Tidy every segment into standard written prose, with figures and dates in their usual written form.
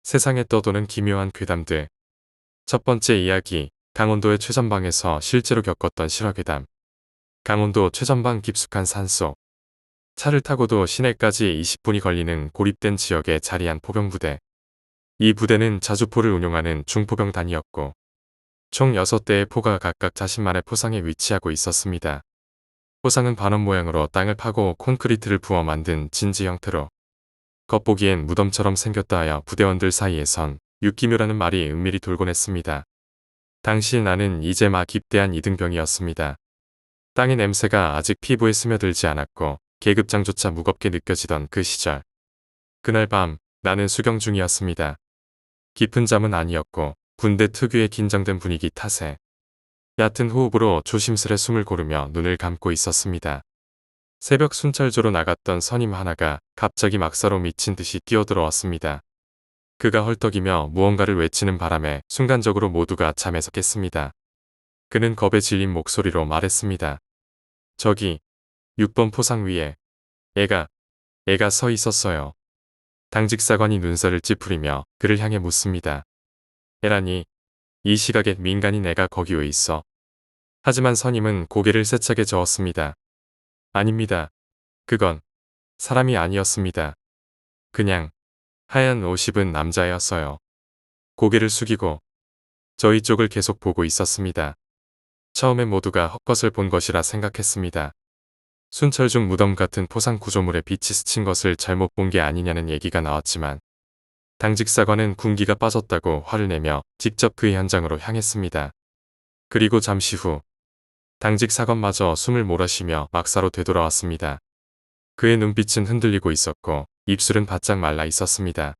세상에 떠도는 기묘한 괴담들. 첫 번째 이야기, 강원도의 최전방에서 실제로 겪었던 실화괴담. 강원도 최전방 깊숙한 산속. 차를 타고도 시내까지 20분이 걸리는 고립된 지역에 자리한 포병부대. 이 부대는 자주포를 운용하는 중포병단이었고 총 6대의 포가 각각 자신만의 포상에 위치하고 있었습니다. 포상은 반원 모양으로 땅을 파고 콘크리트를 부어 만든 진지 형태로 겉보기엔 무덤처럼 생겼다 하여 부대원들 사이에선 육기묘라는 말이 은밀히 돌곤 했습니다. 당시 나는 이제 막 입대한 이등병이었습니다. 땅의 냄새가 아직 피부에 스며들지 않았고 계급장조차 무겁게 느껴지던 그 시절. 그날 밤 나는 수경 중이었습니다. 깊은 잠은 아니었고 군대 특유의 긴장된 분위기 탓에 얕은 호흡으로 조심스레 숨을 고르며 눈을 감고 있었습니다. 새벽 순찰조로 나갔던 선임 하나가 갑자기 막사로 미친 듯이 뛰어들어왔습니다. 그가 헐떡이며 무언가를 외치는 바람에 순간적으로 모두가 잠에서 깼습니다. 그는 겁에 질린 목소리로 말했습니다. 저기 6번 포상 위에 애가 서 있었어요. 당직사관이 눈살을 찌푸리며 그를 향해 묻습니다. 애라니, 이 시각에 민간인 애가 거기 왜 있어? 하지만 선임은 고개를 세차게 저었습니다. 아닙니다. 그건 사람이 아니었습니다. 그냥 하얀 옷 입은 남자였어요. 고개를 숙이고 저희 쪽을 계속 보고 있었습니다. 처음엔 모두가 헛것을 본 것이라 생각했습니다. 순찰 중 무덤 같은 포상 구조물에 빛이 스친 것을 잘못 본 게 아니냐는 얘기가 나왔지만 당직사관은 군기가 빠졌다고 화를 내며 직접 그 현장으로 향했습니다. 그리고 잠시 후 당직사관마저 숨을 몰아쉬며 막사로 되돌아왔습니다. 그의 눈빛은 흔들리고 있었고 입술은 바짝 말라 있었습니다.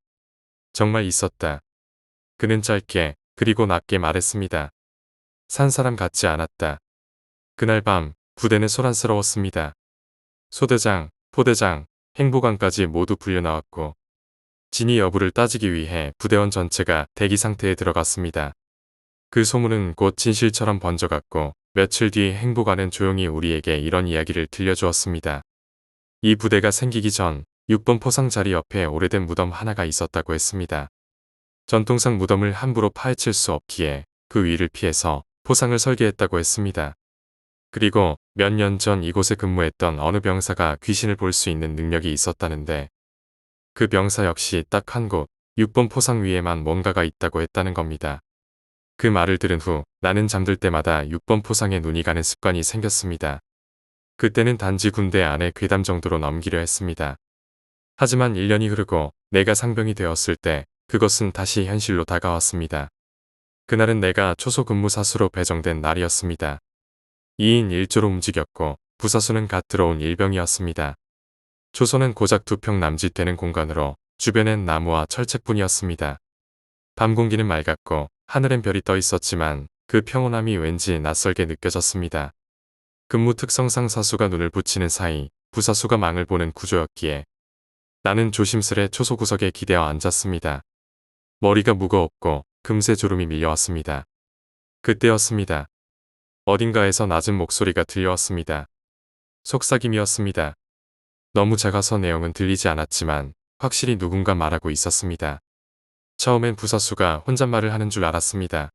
정말 있었다. 그는 짧게 그리고 낮게 말했습니다. 산 사람 같지 않았다. 그날 밤 부대는 소란스러웠습니다. 소대장, 포대장, 행보관까지 모두 불려나왔고 진위 여부를 따지기 위해 부대원 전체가 대기 상태에 들어갔습니다. 그 소문은 곧 진실처럼 번져갔고 며칠 뒤 행보관은 조용히 우리에게 이런 이야기를 들려주었습니다. 이 부대가 생기기 전 6번 포상 자리 옆에 오래된 무덤 하나가 있었다고 했습니다. 전통상 무덤을 함부로 파헤칠 수 없기에 그 위를 피해서 포상을 설계했다고 했습니다. 그리고 몇 년 전 이곳에 근무했던 어느 병사가 귀신을 볼 수 있는 능력이 있었다는데 그 병사 역시 딱 한 곳 6번 포상 위에만 뭔가가 있다고 했다는 겁니다. 그 말을 들은 후 나는 잠들 때마다 6번 포상에 눈이 가는 습관이 생겼습니다. 그때는 단지 군대 안에 괴담 정도로 넘기려 했습니다. 하지만 1년이 흐르고 내가 상병이 되었을 때 그것은 다시 현실로 다가왔습니다. 그날은 내가 초소 근무 사수로 배정된 날이었습니다. 2인 1조로 움직였고 부사수는 갓 들어온 일병이었습니다. 초소는 고작 2평 남짓 되는 공간으로 주변엔 나무와 철책뿐이었습니다. 밤 공기는 맑았고 하늘엔 별이 떠 있었지만 그 평온함이 왠지 낯설게 느껴졌습니다. 근무 특성상 사수가 눈을 붙이는 사이 부사수가 망을 보는 구조였기에 나는 조심스레 초소 구석에 기대어 앉았습니다. 머리가 무거웠고 금세 졸음이 밀려왔습니다. 그때였습니다. 어딘가에서 낮은 목소리가 들려왔습니다. 속삭임이었습니다. 너무 작아서 내용은 들리지 않았지만 확실히 누군가 말하고 있었습니다. 처음엔 부사수가 혼잣말을 하는 줄 알았습니다.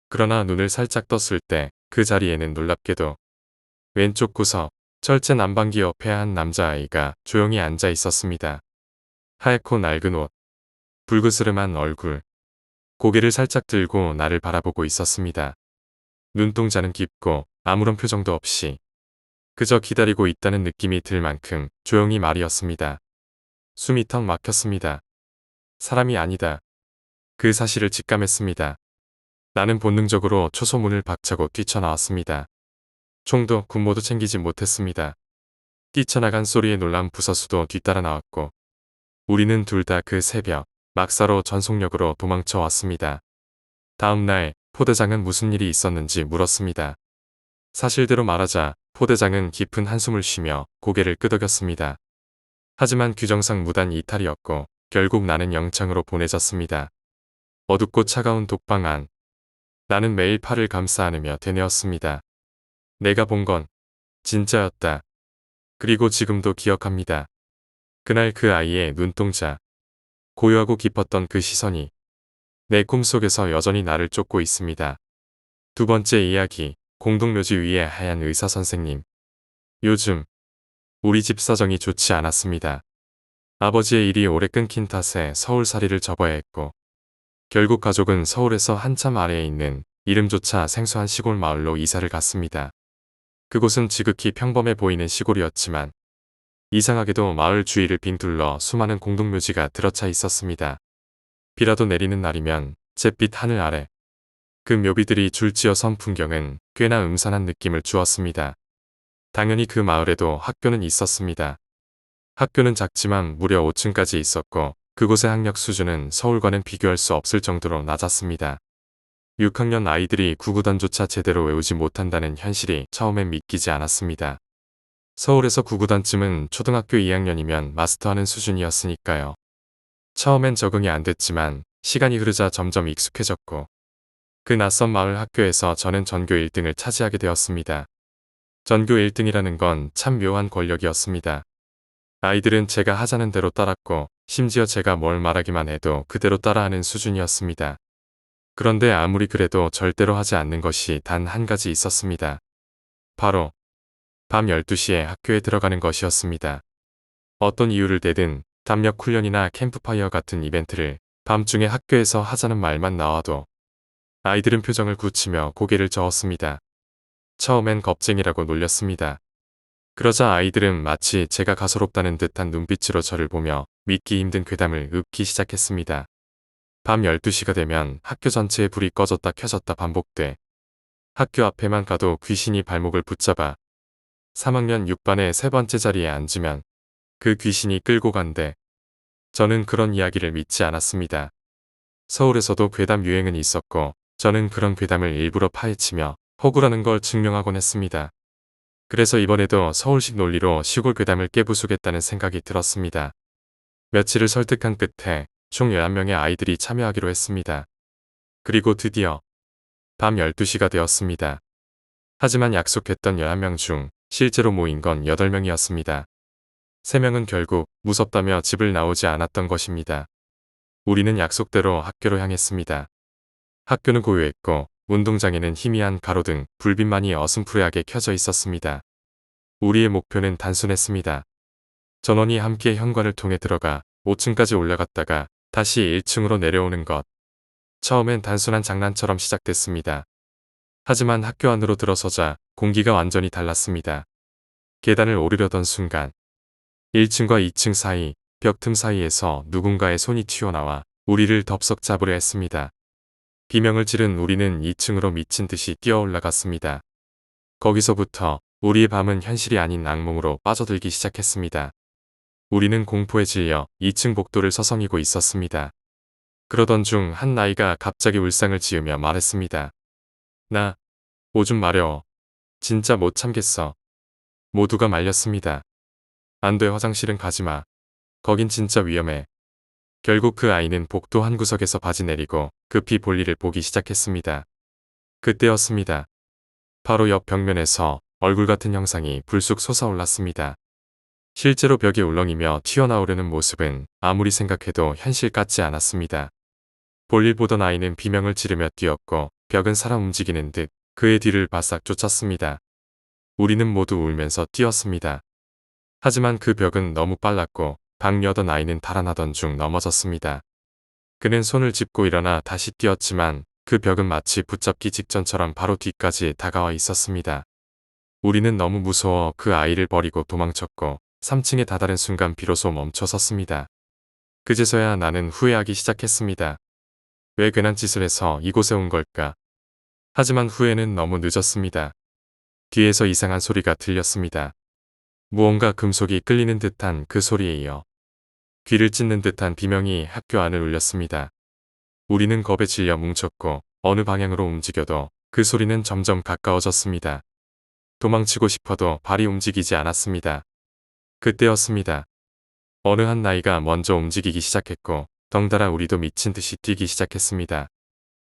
그러나 눈을 살짝 떴을 때 그 자리에는 놀랍게도 왼쪽 구석 철제 난방기 옆에 한 남자아이가 조용히 앉아 있었습니다. 하얗고 낡은 옷, 불그스름한 얼굴, 고개를 살짝 들고 나를 바라보고 있었습니다. 눈동자는 깊고 아무런 표정도 없이 그저 기다리고 있다는 느낌이 들 만큼 조용히 말이었습니다. 숨이 턱 막혔습니다. 사람이 아니다. 그 사실을 직감했습니다. 나는 본능적으로 초소문을 박차고 뛰쳐나왔습니다. 총도 군모도 챙기지 못했습니다. 뛰쳐나간 소리에 놀란 부사수도 뒤따라 나왔고 우리는 둘 다 그 새벽 막사로 전속력으로 도망쳐 왔습니다. 다음 날 포대장은 무슨 일이 있었는지 물었습니다. 사실대로 말하자 포대장은 깊은 한숨을 쉬며 고개를 끄덕였습니다. 하지만 규정상 무단 이탈이었고 결국 나는 영창으로 보내졌습니다. 어둡고 차가운 독방 안. 나는 매일 팔을 감싸 안으며 되뇌었습니다. 내가 본 건 진짜였다. 그리고 지금도 기억합니다. 그날 그 아이의 눈동자. 고요하고 깊었던 그 시선이 내 꿈속에서 여전히 나를 쫓고 있습니다. 두 번째 이야기, 공동묘지 위에 하얀 의사 선생님. 요즘 우리 집 사정이 좋지 않았습니다. 아버지의 일이 오래 끊긴 탓에 서울살이를 접어야 했고 결국 가족은 서울에서 한참 아래에 있는 이름조차 생소한 시골 마을로 이사를 갔습니다. 그곳은 지극히 평범해 보이는 시골이었지만 이상하게도 마을 주위를 빙둘러 수많은 공동묘지가 들어차 있었습니다. 비라도 내리는 날이면 잿빛 하늘 아래 그 묘비들이 줄지어 선 풍경은 꽤나 음산한 느낌을 주었습니다. 당연히 그 마을에도 학교는 있었습니다. 학교는 작지만 무려 5층까지 있었고 그곳의 학력 수준은 서울과는 비교할 수 없을 정도로 낮았습니다. 6학년 아이들이 구구단조차 제대로 외우지 못한다는 현실이 처음엔 믿기지 않았습니다. 서울에서 구구단쯤은 초등학교 2학년이면 마스터하는 수준이었으니까요. 처음엔 적응이 안 됐지만 시간이 흐르자 점점 익숙해졌고 그 낯선 마을 학교에서 저는 전교 1등을 차지하게 되었습니다. 전교 1등이라는 건 참 묘한 권력이었습니다. 아이들은 제가 하자는 대로 따랐고 심지어 제가 뭘 말하기만 해도 그대로 따라하는 수준이었습니다. 그런데 아무리 그래도 절대로 하지 않는 것이 단 한 가지 있었습니다. 바로 밤 12시에 학교에 들어가는 것이었습니다. 어떤 이유를 대든 담력 훈련이나 캠프파이어 같은 이벤트를 밤중에 학교에서 하자는 말만 나와도 아이들은 표정을 굳히며 고개를 저었습니다. 처음엔 겁쟁이라고 놀렸습니다. 그러자 아이들은 마치 제가 가소롭다는 듯한 눈빛으로 저를 보며 믿기 힘든 괴담을 읊기 시작했습니다. 밤 12시가 되면 학교 전체에 불이 꺼졌다 켜졌다 반복돼 학교 앞에만 가도 귀신이 발목을 붙잡아 3학년 6반의 세 번째 자리에 앉으면 그 귀신이 끌고 간대. 저는 그런 이야기를 믿지 않았습니다. 서울에서도 괴담 유행은 있었고 저는 그런 괴담을 일부러 파헤치며 호구라는 걸 증명하곤 했습니다. 그래서 이번에도 서울식 논리로 시골 괴담을 깨부수겠다는 생각이 들었습니다. 며칠을 설득한 끝에 총 11명의 아이들이 참여하기로 했습니다. 그리고 드디어 밤 12시가 되었습니다. 하지만 약속했던 11명 중 실제로 모인 건 8명이었습니다. 3명은 결국 무섭다며 집을 나오지 않았던 것입니다. 우리는 약속대로 학교로 향했습니다. 학교는 고요했고 운동장에는 희미한 가로등, 불빛만이 어슴푸레하게 켜져 있었습니다. 우리의 목표는 단순했습니다. 전원이 함께 현관을 통해 들어가 5층까지 올라갔다가 다시 1층으로 내려오는 것. 처음엔 단순한 장난처럼 시작됐습니다. 하지만 학교 안으로 들어서자 공기가 완전히 달랐습니다. 계단을 오르려던 순간 1층과 2층 사이, 벽 틈 사이에서 누군가의 손이 튀어나와 우리를 덥석 잡으려 했습니다. 비명을 지른 우리는 2층으로 미친 듯이 뛰어 올라갔습니다. 거기서부터 우리의 밤은 현실이 아닌 악몽으로 빠져들기 시작했습니다. 우리는 공포에 질려 2층 복도를 서성이고 있었습니다. 그러던 중 한 나이가 갑자기 울상을 지으며 말했습니다. 나 오줌 마려워. 진짜 못 참겠어. 모두가 말렸습니다. 안 돼, 화장실은 가지마. 거긴 진짜 위험해. 결국 그 아이는 복도 한 구석에서 바지 내리고 급히 볼일을 보기 시작했습니다. 그때였습니다. 바로 옆 벽면에서 얼굴 같은 형상이 불쑥 솟아올랐습니다. 실제로 벽에 울렁이며 튀어나오려는 모습은 아무리 생각해도 현실 같지 않았습니다. 볼일 보던 아이는 비명을 지르며 뛰었고 벽은 사람 움직이는 듯 그의 뒤를 바싹 쫓았습니다. 우리는 모두 울면서 뛰었습니다. 하지만 그 벽은 너무 빨랐고 방여던 아이는 달아나던 중 넘어졌습니다. 그는 손을 짚고 일어나 다시 뛰었지만 그 벽은 마치 붙잡기 직전처럼 바로 뒤까지 다가와 있었습니다. 우리는 너무 무서워 그 아이를 버리고 도망쳤고 3층에 다다른 순간 비로소 멈춰 섰습니다. 그제서야 나는 후회하기 시작했습니다. 왜 괜한 짓을 해서 이곳에 온 걸까? 하지만 후회는 너무 늦었습니다. 뒤에서 이상한 소리가 들렸습니다. 무언가 금속이 끌리는 듯한 그 소리에 이어 귀를 찢는 듯한 비명이 학교 안을 울렸습니다. 우리는 겁에 질려 뭉쳤고 어느 방향으로 움직여도 그 소리는 점점 가까워졌습니다. 도망치고 싶어도 발이 움직이지 않았습니다. 그때였습니다. 어느 한 나이가 먼저 움직이기 시작했고 덩달아 우리도 미친 듯이 뛰기 시작했습니다.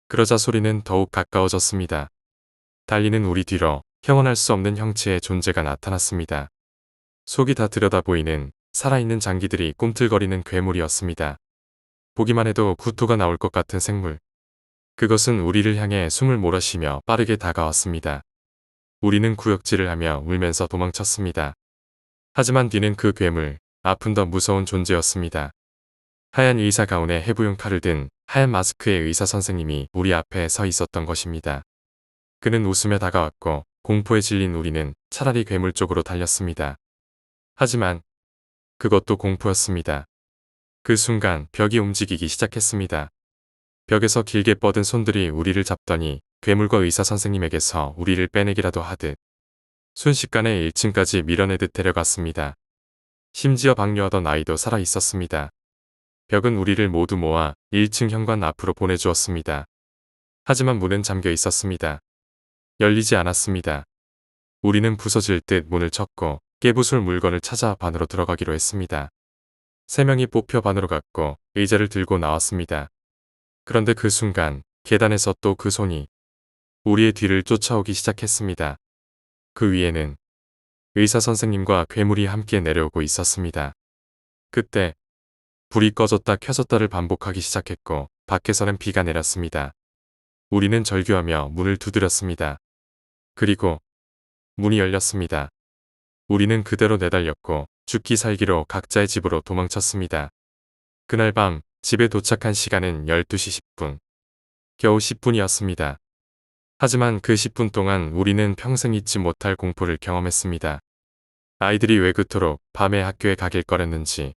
그러자 소리는 더욱 가까워졌습니다. 달리는 우리 뒤로 형언할 수 없는 형체의 존재가 나타났습니다. 속이 다 들여다 보이는 살아있는 장기들이 꿈틀거리는 괴물이었습니다. 보기만 해도 구토가 나올 것 같은 생물. 그것은 우리를 향해 숨을 몰아쉬며 빠르게 다가왔습니다. 우리는 구역질을 하며 울면서 도망쳤습니다. 하지만 뒤는 그 괴물, 앞은 더 무서운 존재였습니다. 하얀 의사 가운에 해부용 칼을 든 하얀 마스크의 의사 선생님이 우리 앞에 서 있었던 것입니다. 그는 웃으며 다가왔고 공포에 질린 우리는 차라리 괴물 쪽으로 달렸습니다. 하지만 그것도 공포였습니다. 그 순간 벽이 움직이기 시작했습니다. 벽에서 길게 뻗은 손들이 우리를 잡더니 괴물과 의사 선생님에게서 우리를 빼내기라도 하듯 순식간에 1층까지 밀어내듯 데려갔습니다. 심지어 방류하던 아이도 살아 있었습니다. 벽은 우리를 모두 모아 1층 현관 앞으로 보내주었습니다. 하지만 문은 잠겨 있었습니다. 열리지 않았습니다. 우리는 부서질 듯 문을 쳤고 깨부술 물건을 찾아 반으로 들어가기로 했습니다. 3명이 뽑혀 반으로 갔고 의자를 들고 나왔습니다. 그런데 그 순간 계단에서 또 그 손이 우리의 뒤를 쫓아오기 시작했습니다. 그 위에는 의사 선생님과 괴물이 함께 내려오고 있었습니다. 그때 불이 꺼졌다 켜졌다를 반복하기 시작했고 밖에서는 비가 내렸습니다. 우리는 절규하며 문을 두드렸습니다. 그리고 문이 열렸습니다. 우리는 그대로 내달렸고 죽기 살기로 각자의 집으로 도망쳤습니다. 그날 밤 집에 도착한 시간은 12시 10분. 겨우 10분이었습니다. 하지만 그 10분 동안 우리는 평생 잊지 못할 공포를 경험했습니다. 아이들이 왜 그토록 밤에 학교에 가길 꺼렸는지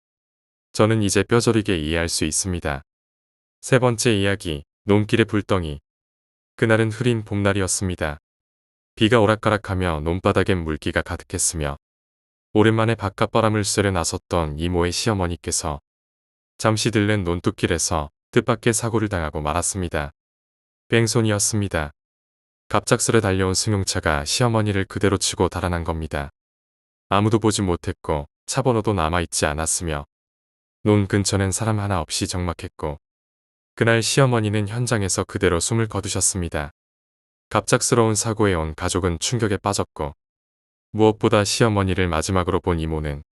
저는 이제 뼈저리게 이해할 수 있습니다. 세 번째 이야기, 논길의 불덩이. 그날은 흐린 봄날이었습니다. 비가 오락가락하며 논바닥엔 물기가 가득했으며 오랜만에 바깥바람을 쐬려 나섰던 이모의 시어머니께서 잠시 들른 논뚝길에서 뜻밖의 사고를 당하고 말았습니다. 뺑소니였습니다. 갑작스레 달려온 승용차가 시어머니를 그대로 치고 달아난 겁니다. 아무도 보지 못했고 차 번호도 남아있지 않았으며 논 근처는 사람 하나 없이 적막했고 그날 시어머니는 현장에서 그대로 숨을 거두셨습니다. 갑작스러운 사고에 온 가족은 충격에 빠졌고 무엇보다 시어머니를 마지막으로 본 이모는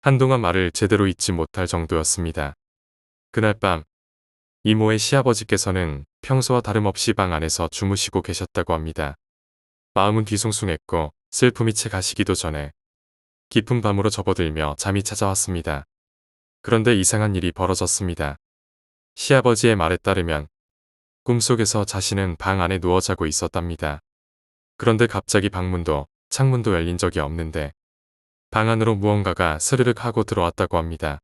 한동안 말을 제대로 잇지 못할 정도였습니다. 그날 밤 이모의 시아버지께서는 평소와 다름없이 방 안에서 주무시고 계셨다고 합니다. 마음은 뒤숭숭했고 슬픔이 채 가시기도 전에 깊은 밤으로 접어들며 잠이 찾아왔습니다. 그런데 이상한 일이 벌어졌습니다. 시아버지의 말에 따르면 꿈속에서 자신은 방 안에 누워 자고 있었답니다. 그런데 갑자기 방문도 창문도 열린 적이 없는데 방 안으로 무언가가 스르륵 하고 들어왔다고 합니다.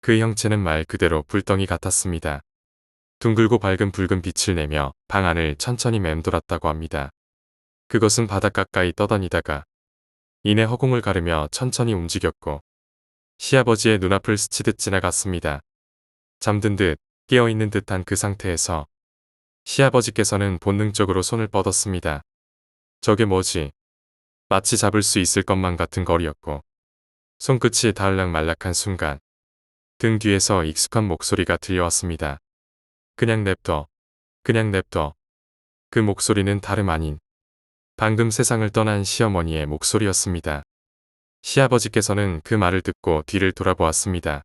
그 형체는 말 그대로 불덩이 같았습니다. 둥글고 밝은 붉은 빛을 내며 방 안을 천천히 맴돌았다고 합니다. 그것은 바닥 가까이 떠다니다가 이내 허공을 가르며 천천히 움직였고 시아버지의 눈앞을 스치듯 지나갔습니다. 잠든 듯 깨어있는 듯한 그 상태에서 시아버지께서는 본능적으로 손을 뻗었습니다. 저게 뭐지? 마치 잡을 수 있을 것만 같은 거리였고 손끝이 닿을락 말락한 순간 등 뒤에서 익숙한 목소리가 들려왔습니다. 그냥 냅둬. 그냥 냅둬. 그 목소리는 다름 아닌 방금 세상을 떠난 시어머니의 목소리였습니다. 시아버지께서는 그 말을 듣고 뒤를 돌아보았습니다.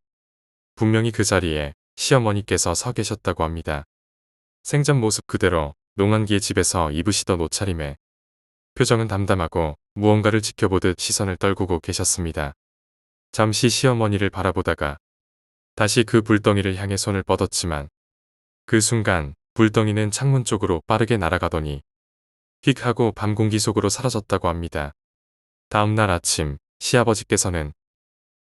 분명히 그 자리에 시어머니께서 서 계셨다고 합니다. 생전 모습 그대로 농한기의 집에서 입으시던 옷차림에 표정은 담담하고 무언가를 지켜보듯 시선을 떨구고 계셨습니다. 잠시 시어머니를 바라보다가 다시 그 불덩이를 향해 손을 뻗었지만 그 순간 불덩이는 창문 쪽으로 빠르게 날아가더니 휙 하고 밤 공기 속으로 사라졌다고 합니다. 다음 날 아침 시아버지께서는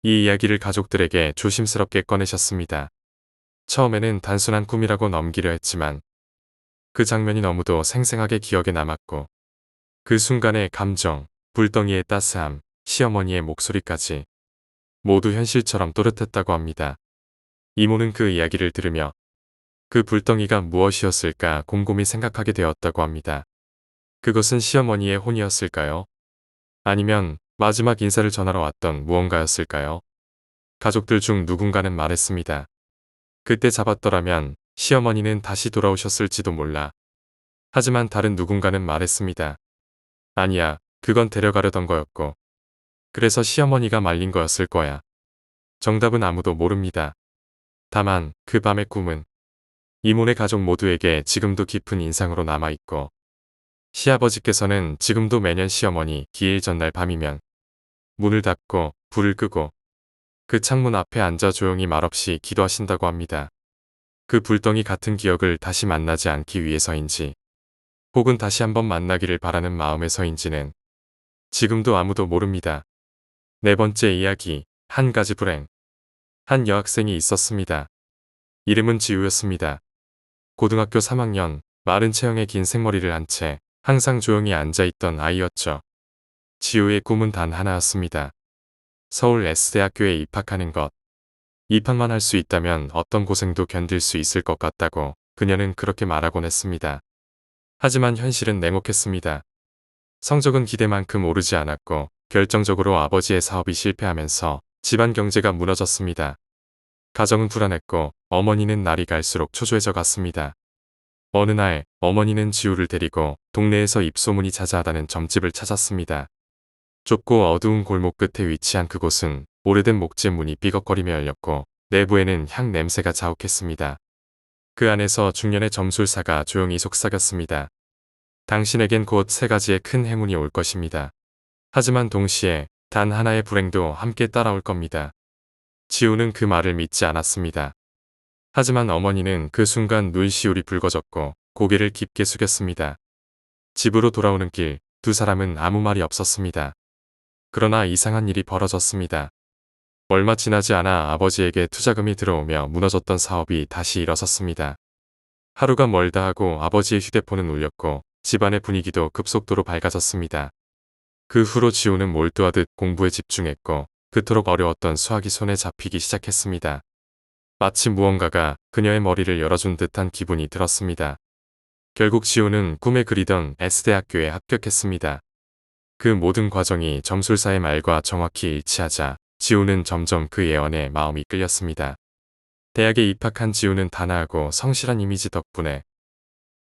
이 이야기를 가족들에게 조심스럽게 꺼내셨습니다. 처음에는 단순한 꿈이라고 넘기려 했지만 그 장면이 너무도 생생하게 기억에 남았고 그 순간의 감정, 불덩이의 따스함, 시어머니의 목소리까지 모두 현실처럼 또렷했다고 합니다. 이모는 그 이야기를 들으며 그 불덩이가 무엇이었을까 곰곰이 생각하게 되었다고 합니다. 그것은 시어머니의 혼이었을까요? 아니면 마지막 인사를 전하러 왔던 무언가였을까요? 가족들 중 누군가는 말했습니다. 그때 잡았더라면 시어머니는 다시 돌아오셨을지도 몰라. 하지만 다른 누군가는 말했습니다. 아니야, 그건 데려가려던 거였고. 그래서 시어머니가 말린 거였을 거야. 정답은 아무도 모릅니다. 다만 그 밤의 꿈은 이모네 가족 모두에게 지금도 깊은 인상으로 남아있고 시아버지께서는 지금도 매년 시어머니 기일 전날 밤이면 문을 닫고 불을 끄고 그 창문 앞에 앉아 조용히 말없이 기도하신다고 합니다. 그 불덩이 같은 기억을 다시 만나지 않기 위해서인지 혹은 다시 한번 만나기를 바라는 마음에서인지는 지금도 아무도 모릅니다. 네 번째 이야기, 한 가지 불행. 한 여학생이 있었습니다. 이름은 지우였습니다. 고등학교 3학년, 마른 체형의 긴 생머리를 한 채 항상 조용히 앉아있던 아이였죠. 지우의 꿈은 단 하나였습니다. 서울 S대학교에 입학하는 것. 입학만 할 수 있다면 어떤 고생도 견딜 수 있을 것 같다고 그녀는 그렇게 말하곤 했습니다. 하지만 현실은 냉혹했습니다. 성적은 기대만큼 오르지 않았고 결정적으로 아버지의 사업이 실패하면서 집안 경제가 무너졌습니다. 가정은 불안했고 어머니는 날이 갈수록 초조해져 갔습니다. 어느 날 어머니는 지우를 데리고 동네에서 입소문이 자자하다는 점집을 찾았습니다. 좁고 어두운 골목 끝에 위치한 그곳은 오래된 목재 문이 삐걱거리며 열렸고 내부에는 향 냄새가 자욱했습니다. 그 안에서 중년의 점술사가 조용히 속삭였습니다. 당신에겐 곧 3가지의 큰 행운이 올 것입니다. 하지만 동시에 단 하나의 불행도 함께 따라올 겁니다. 지우는 그 말을 믿지 않았습니다. 하지만 어머니는 그 순간 눈시울이 붉어졌고 고개를 깊게 숙였습니다. 집으로 돌아오는 길, 두 사람은 아무 말이 없었습니다. 그러나 이상한 일이 벌어졌습니다. 얼마 지나지 않아 아버지에게 투자금이 들어오며 무너졌던 사업이 다시 일어섰습니다. 하루가 멀다 하고 아버지의 휴대폰은 울렸고 집안의 분위기도 급속도로 밝아졌습니다. 그 후로 지우는 몰두하듯 공부에 집중했고 그토록 어려웠던 수학이 손에 잡히기 시작했습니다. 마치 무언가가 그녀의 머리를 열어준 듯한 기분이 들었습니다. 결국 지우는 꿈에 그리던 S대학교에 합격했습니다. 그 모든 과정이 점술사의 말과 정확히 일치하자 지우는 점점 그 예언에 마음이 끌렸습니다. 대학에 입학한 지우는 단아하고 성실한 이미지 덕분에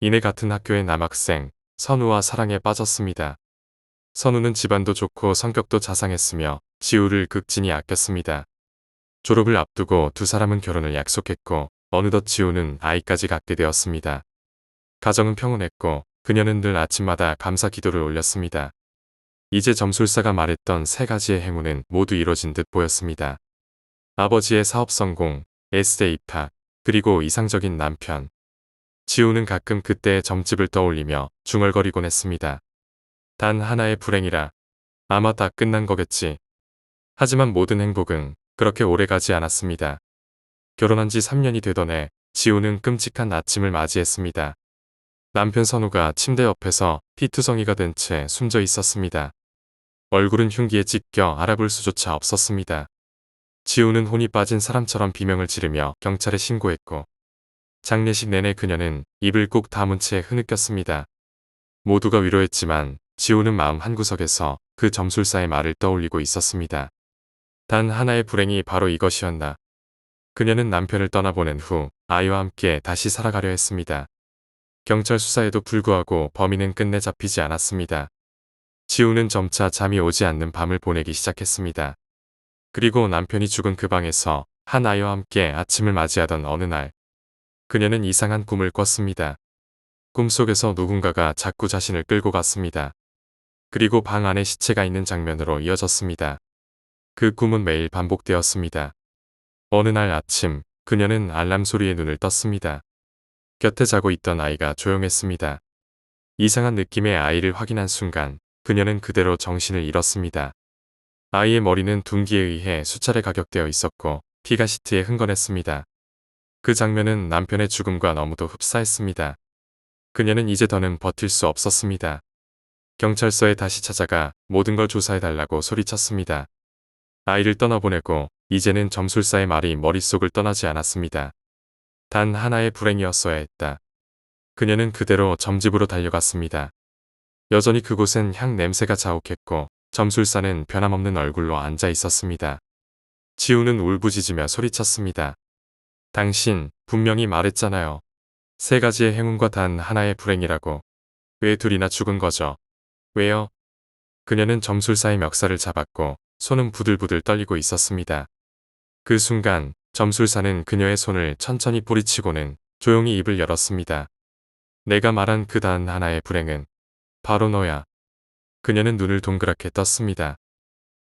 이내 같은 학교의 남학생 선우와 사랑에 빠졌습니다. 선우는 집안도 좋고 성격도 자상했으며 지우를 극진히 아꼈습니다. 졸업을 앞두고 두 사람은 결혼을 약속했고 어느덧 지우는 아이까지 갖게 되었습니다. 가정은 평온했고 그녀는 늘 아침마다 감사 기도를 올렸습니다. 이제 점술사가 말했던 3가지의 행운은 모두 이뤄진 듯 보였습니다. 아버지의 사업 성공, S대 입학, 그리고 이상적인 남편. 지우는 가끔 그때의 점집을 떠올리며 중얼거리곤 했습니다. 단 하나의 불행이라 아마 다 끝난 거겠지. 하지만 모든 행복은 그렇게 오래가지 않았습니다. 결혼한 지 3년이 되던 해 지우는 끔찍한 아침을 맞이했습니다. 남편 선우가 침대 옆에서 피투성이가 된 채 숨져 있었습니다. 얼굴은 흉기에 찢겨 알아볼 수조차 없었습니다. 지우는 혼이 빠진 사람처럼 비명을 지르며 경찰에 신고했고 장례식 내내 그녀는 입을 꾹 다문 채 흐느꼈습니다. 모두가 위로했지만 지우는 마음 한구석에서 그 점술사의 말을 떠올리고 있었습니다. 단 하나의 불행이 바로 이것이었나. 그녀는 남편을 떠나보낸 후 아이와 함께 다시 살아가려 했습니다. 경찰 수사에도 불구하고 범인은 끝내 잡히지 않았습니다. 지우는 점차 잠이 오지 않는 밤을 보내기 시작했습니다. 그리고 남편이 죽은 그 방에서 한 아이와 함께 아침을 맞이하던 어느 날 그녀는 이상한 꿈을 꿨습니다. 꿈속에서 누군가가 자꾸 자신을 끌고 갔습니다. 그리고 방 안에 시체가 있는 장면으로 이어졌습니다. 그 꿈은 매일 반복되었습니다. 어느 날 아침 그녀는 알람 소리에 눈을 떴습니다. 곁에 자고 있던 아이가 조용했습니다. 이상한 느낌의 아이를 확인한 순간 그녀는 그대로 정신을 잃었습니다. 아이의 머리는 둔기에 의해 수차례 가격되어 있었고 피가 시트에 흥건했습니다. 그 장면은 남편의 죽음과 너무도 흡사했습니다. 그녀는 이제 더는 버틸 수 없었습니다. 경찰서에 다시 찾아가 모든 걸 조사해달라고 소리쳤습니다. 아이를 떠나보내고 이제는 점술사의 말이 머릿속을 떠나지 않았습니다. 단 하나의 불행이었어야 했다. 그녀는 그대로 점집으로 달려갔습니다. 여전히 그곳엔 향 냄새가 자욱했고 점술사는 변함없는 얼굴로 앉아 있었습니다. 지우는 울부짖으며 소리쳤습니다. 당신 분명히 말했잖아요. 3가지의 행운과 단 하나의 불행이라고. 왜 둘이나 죽은 거죠? 왜요? 그녀는 점술사의 멱살을 잡았고 손은 부들부들 떨리고 있었습니다. 그 순간 점술사는 그녀의 손을 천천히 뿌리치고는 조용히 입을 열었습니다. 내가 말한 그 단 하나의 불행은 바로 너야. 그녀는 눈을 동그랗게 떴습니다.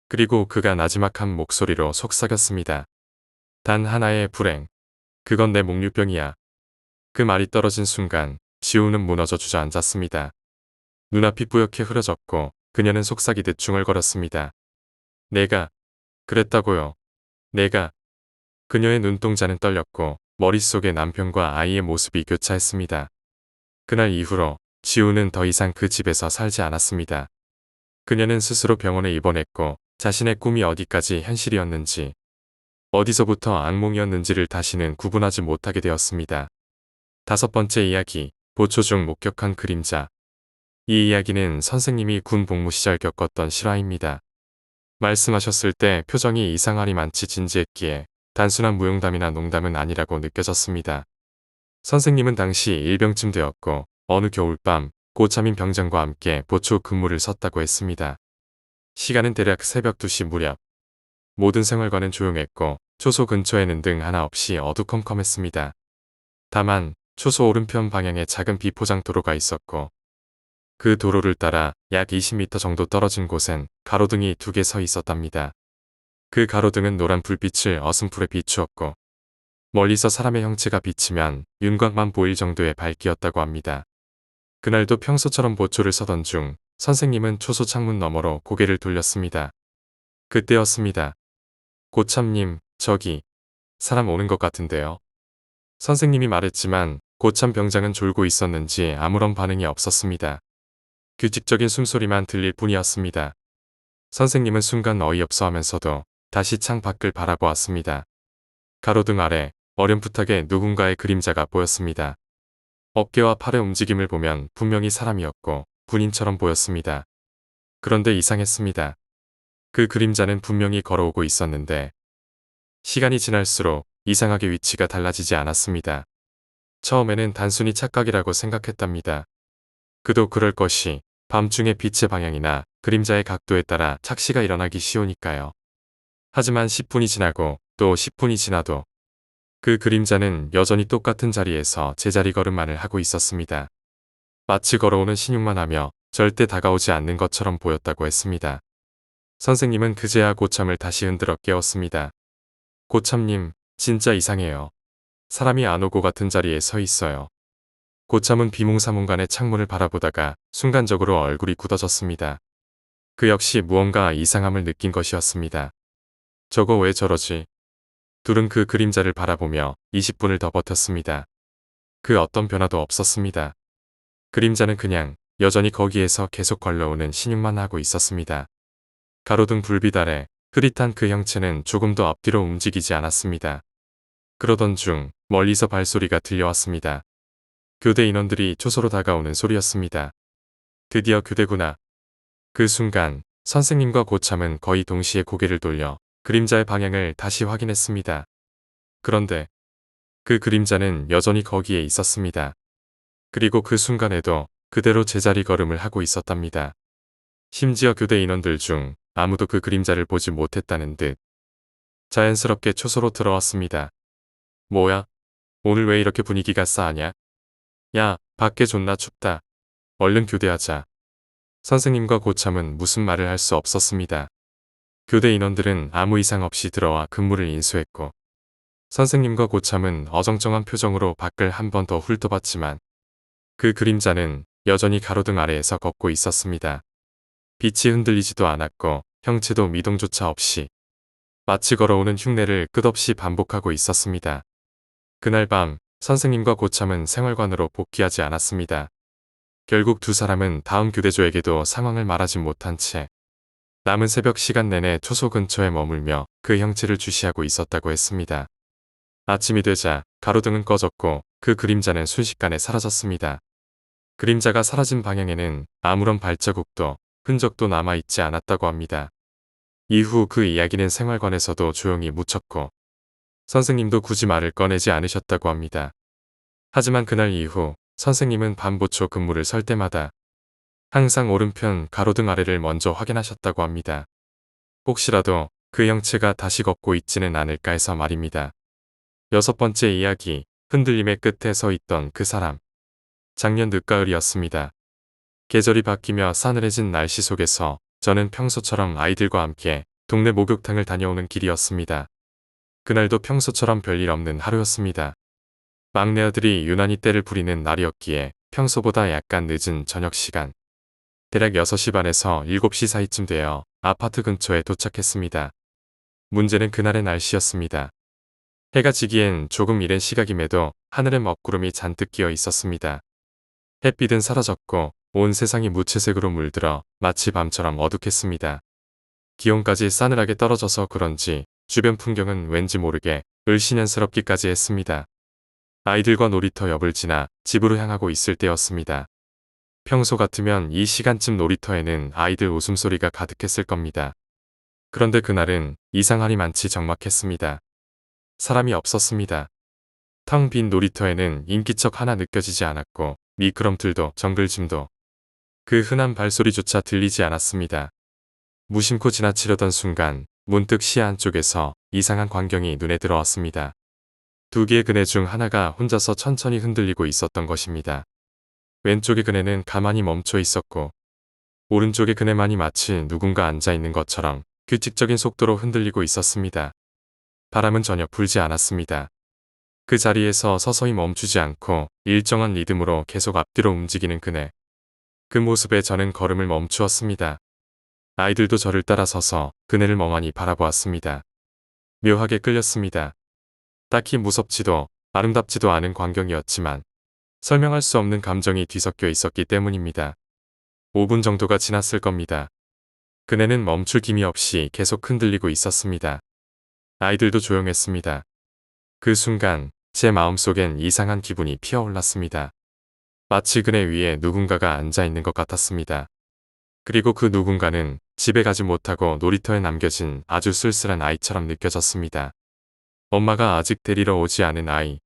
그리고 그가 나지막한 목소리로 속삭였습니다. 단 하나의 불행. 그건 내 목류병이야. 그 말이 떨어진 순간 지우는 무너져 주저앉았습니다. 눈앞이 뿌옇게 흐려졌고 그녀는 속삭이듯 중얼거렸습니다. 내가 그랬다고요. 내가. 그녀의 눈동자는 떨렸고 머릿속에 남편과 아이의 모습이 교차했습니다. 그날 이후로 지우는 더 이상 그 집에서 살지 않았습니다. 그녀는 스스로 병원에 입원했고 자신의 꿈이 어디까지 현실이었는지 어디서부터 악몽이었는지를 다시는 구분하지 못하게 되었습니다. 5번째 이야기, 보초 중 목격한 그림자. 이 이야기는 선생님이 군 복무 시절 겪었던 실화입니다. 말씀하셨을 때 표정이 이상하리만치 진지했기에 단순한 무용담이나 농담은 아니라고 느껴졌습니다. 선생님은 당시 일병쯤 되었고 어느 겨울밤 고참인 병장과 함께 보초 근무를 섰다고 했습니다. 시간은 대략 새벽 2시 무렵. 모든 생활관은 조용했고 초소 근처에는 등 하나 없이 어두컴컴했습니다. 다만 초소 오른편 방향에 작은 비포장 도로가 있었고 그 도로를 따라 약 20m 정도 떨어진 곳엔 가로등이 2개 서 있었답니다. 그 가로등은 노란 불빛을 어슴풀에 비추었고 멀리서 사람의 형체가 비치면 윤곽만 보일 정도의 밝기였다고 합니다. 그날도 평소처럼 보초를 서던 중 선생님은 초소 창문 너머로 고개를 돌렸습니다. 그때였습니다. 고참님, 저기 사람 오는 것 같은데요. 선생님이 말했지만 고참 병장은 졸고 있었는지 아무런 반응이 없었습니다. 규칙적인 숨소리만 들릴 뿐이었습니다. 선생님은 순간 어이없어 하면서도 다시 창 밖을 바라보았습니다. 가로등 아래 어렴풋하게 누군가의 그림자가 보였습니다. 어깨와 팔의 움직임을 보면 분명히 사람이었고 군인처럼 보였습니다. 그런데 이상했습니다. 그 그림자는 분명히 걸어오고 있었는데 시간이 지날수록 이상하게 위치가 달라지지 않았습니다. 처음에는 단순히 착각이라고 생각했답니다. 그도 그럴 것이 밤중에 빛의 방향이나 그림자의 각도에 따라 착시가 일어나기 쉬우니까요. 하지만 10분이 지나고 또 10분이 지나도 그 그림자는 여전히 똑같은 자리에서 제자리 걸음만을 하고 있었습니다. 마치 걸어오는 신용만 하며 절대 다가오지 않는 것처럼 보였다고 했습니다. 선생님은 그제야 고참을 다시 흔들어 깨웠습니다. 고참님, 진짜 이상해요. 사람이 안 오고 같은 자리에 서 있어요. 고참은 비몽사몽간의 창문을 바라보다가 순간적으로 얼굴이 굳어졌습니다. 그 역시 무언가 이상함을 느낀 것이었습니다. 저거 왜 저러지? 둘은 그 그림자를 바라보며 20분을 더 버텼습니다. 그 어떤 변화도 없었습니다. 그림자는 그냥 여전히 거기에서 계속 걸러오는 신용만 하고 있었습니다. 가로등 불빛 아래 흐릿한 그 형체는 조금도 앞뒤로 움직이지 않았습니다. 그러던 중 멀리서 발소리가 들려왔습니다. 교대 인원들이 초소로 다가오는 소리였습니다. 드디어 교대구나. 그 순간 선생님과 고참은 거의 동시에 고개를 돌려 그림자의 방향을 다시 확인했습니다. 그런데 그 그림자는 여전히 거기에 있었습니다. 그리고 그 순간에도 그대로 제자리 걸음을 하고 있었답니다. 심지어 교대 인원들 중 아무도 그 그림자를 보지 못했다는 듯 자연스럽게 초소로 들어왔습니다. 뭐야? 오늘 왜 이렇게 분위기가 싸하냐? 야, 밖에 존나 춥다. 얼른 교대하자. 선생님과 고참은 무슨 말을 할 수 없었습니다. 교대 인원들은 아무 이상 없이 들어와 근무를 인수했고 선생님과 고참은 어정쩡한 표정으로 밖을 한 번 더 훑어봤지만 그 그림자는 여전히 가로등 아래에서 걷고 있었습니다. 빛이 흔들리지도 않았고 형체도 미동조차 없이 마치 걸어오는 흉내를 끝없이 반복하고 있었습니다. 그날 밤 선생님과 고참은 생활관으로 복귀하지 않았습니다. 결국 두 사람은 다음 교대조에게도 상황을 말하지 못한 채 남은 새벽 시간 내내 초소 근처에 머물며 그 형체를 주시하고 있었다고 했습니다. 아침이 되자 가로등은 꺼졌고 그 그림자는 순식간에 사라졌습니다. 그림자가 사라진 방향에는 아무런 발자국도 흔적도 남아있지 않았다고 합니다. 이후 그 이야기는 생활관에서도 조용히 묻혔고 선생님도 굳이 말을 꺼내지 않으셨다고 합니다. 하지만 그날 이후 선생님은 반보초 근무를 설 때마다 항상 오른편 가로등 아래를 먼저 확인하셨다고 합니다. 혹시라도 그 형체가 다시 걷고 있지는 않을까 해서 말입니다. 6번째 이야기, 흔들림의 끝에 서 있던 그 사람. 작년 늦가을이었습니다. 계절이 바뀌며 싸늘해진 날씨 속에서 저는 평소처럼 아이들과 함께 동네 목욕탕을 다녀오는 길이었습니다. 그날도 평소처럼 별일 없는 하루였습니다. 막내 아들이 유난히 때를 부리는 날이었기에 평소보다 약간 늦은 저녁 시간. 대략 6시 반에서 7시 사이쯤 되어 아파트 근처에 도착했습니다. 문제는 그날의 날씨였습니다. 해가 지기엔 조금 이른 시각임에도 하늘에 먹구름이 잔뜩 끼어 있었습니다. 햇빛은 사라졌고 온 세상이 무채색으로 물들어 마치 밤처럼 어둑했습니다. 기온까지 싸늘하게 떨어져서 그런지 주변 풍경은 왠지 모르게 을씨년스럽기까지 했습니다. 아이들과 놀이터 옆을 지나 집으로 향하고 있을 때였습니다. 평소 같으면 이 시간쯤 놀이터에는 아이들 웃음소리가 가득했을 겁니다. 그런데 그날은 이상하리 많지 적막했습니다. 사람이 없었습니다. 텅 빈 놀이터에는 인기척 하나 느껴지지 않았고 미끄럼틀도 정글짐도 그 흔한 발소리조차 들리지 않았습니다. 무심코 지나치려던 순간 문득 시야 안쪽에서 이상한 광경이 눈에 들어왔습니다. 2개의 그네 중 하나가 혼자서 천천히 흔들리고 있었던 것입니다. 왼쪽의 그네는 가만히 멈춰 있었고 오른쪽의 그네만이 마치 누군가 앉아있는 것처럼 규칙적인 속도로 흔들리고 있었습니다. 바람은 전혀 불지 않았습니다. 그 자리에서 서서히 멈추지 않고 일정한 리듬으로 계속 앞뒤로 움직이는 그네. 그 모습에 저는 걸음을 멈추었습니다. 아이들도 저를 따라서서 그네를 멍하니 바라보았습니다. 묘하게 끌렸습니다. 딱히 무섭지도 아름답지도 않은 광경이었지만 설명할 수 없는 감정이 뒤섞여 있었기 때문입니다. 5분 정도가 지났을 겁니다. 그네는 멈출 기미 없이 계속 흔들리고 있었습니다. 아이들도 조용했습니다. 그 순간 제 마음속엔 이상한 기분이 피어올랐습니다. 마치 그네 위에 누군가가 앉아있는 것 같았습니다. 그리고 그 누군가는 집에 가지 못하고 놀이터에 남겨진 아주 쓸쓸한 아이처럼 느껴졌습니다. 엄마가 아직 데리러 오지 않은 아이.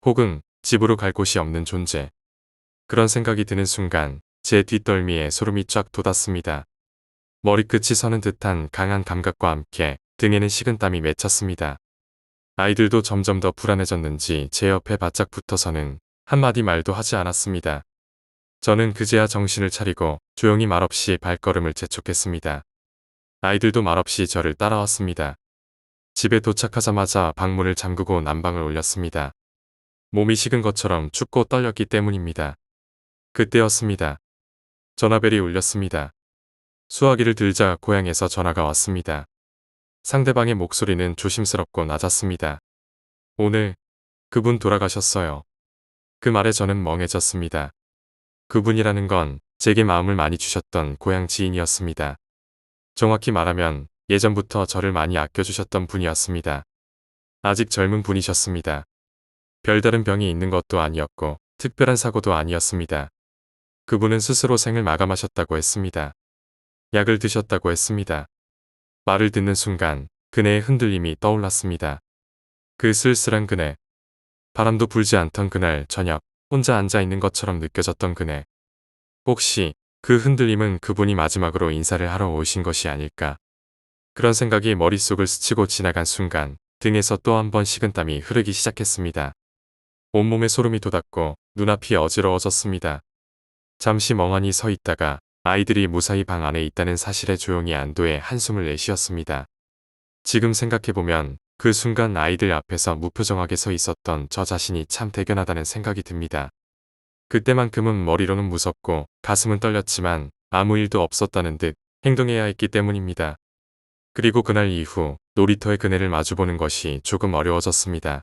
혹은 집으로 갈 곳이 없는 존재. 그런 생각이 드는 순간 제 뒷덜미에 소름이 쫙 돋았습니다. 머리끝이 서는 듯한 강한 감각과 함께 등에는 식은땀이 맺혔습니다. 아이들도 점점 더 불안해졌는지 제 옆에 바짝 붙어서는 한마디 말도 하지 않았습니다. 저는 그제야 정신을 차리고 조용히 말없이 발걸음을 재촉했습니다. 아이들도 말없이 저를 따라왔습니다. 집에 도착하자마자 방문을 잠그고 난방을 올렸습니다. 몸이 식은 것처럼 춥고 떨렸기 때문입니다. 그때였습니다. 전화벨이 울렸습니다. 수화기를 들자 고향에서 전화가 왔습니다. 상대방의 목소리는 조심스럽고 낮았습니다. 오늘 그분 돌아가셨어요. 그 말에 저는 멍해졌습니다. 그분이라는 건 제게 마음을 많이 주셨던 고향 지인이었습니다. 정확히 말하면 예전부터 저를 많이 아껴주셨던 분이었습니다. 아직 젊은 분이셨습니다. 별다른 병이 있는 것도 아니었고 특별한 사고도 아니었습니다. 그분은 스스로 생을 마감하셨다고 했습니다. 약을 드셨다고 했습니다. 말을 듣는 순간 그네의 흔들림이 떠올랐습니다. 그 쓸쓸한 그네. 바람도 불지 않던 그날 저녁 혼자 앉아있는 것처럼 느껴졌던 그네. 혹시 그 흔들림은 그분이 마지막으로 인사를 하러 오신 것이 아닐까. 그런 생각이 머릿속을 스치고 지나간 순간 등에서 또 한 번 식은땀이 흐르기 시작했습니다. 온몸에 소름이 돋았고 눈앞이 어지러워졌습니다. 잠시 멍하니 서 있다가 아이들이 무사히 방 안에 있다는 사실에 조용히 안도의 한숨을 내쉬었습니다. 지금 생각해보면 그 순간 아이들 앞에서 무표정하게 서 있었던 저 자신이 참 대견하다는 생각이 듭니다. 그때만큼은 머리로는 무섭고 가슴은 떨렸지만 아무 일도 없었다는 듯 행동해야 했기 때문입니다. 그리고 그날 이후 놀이터의 그네를 마주보는 것이 조금 어려워졌습니다.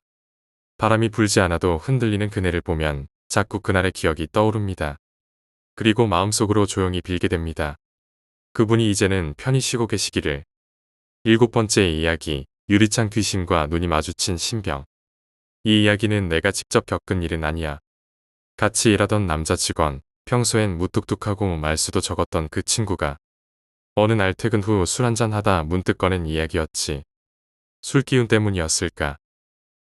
바람이 불지 않아도 흔들리는 그네를 보면 자꾸 그날의 기억이 떠오릅니다. 그리고 마음속으로 조용히 빌게 됩니다. 그분이 이제는 편히 쉬고 계시기를. 7번째 이야기, 유리창 귀신과 눈이 마주친 신병. 이 이야기는 내가 직접 겪은 일은 아니야. 같이 일하던 남자 직원, 평소엔 무뚝뚝하고 말수도 적었던 그 친구가 어느 날 퇴근 후 술 한잔 하다 문득 꺼낸 이야기였지. 술 기운 때문이었을까.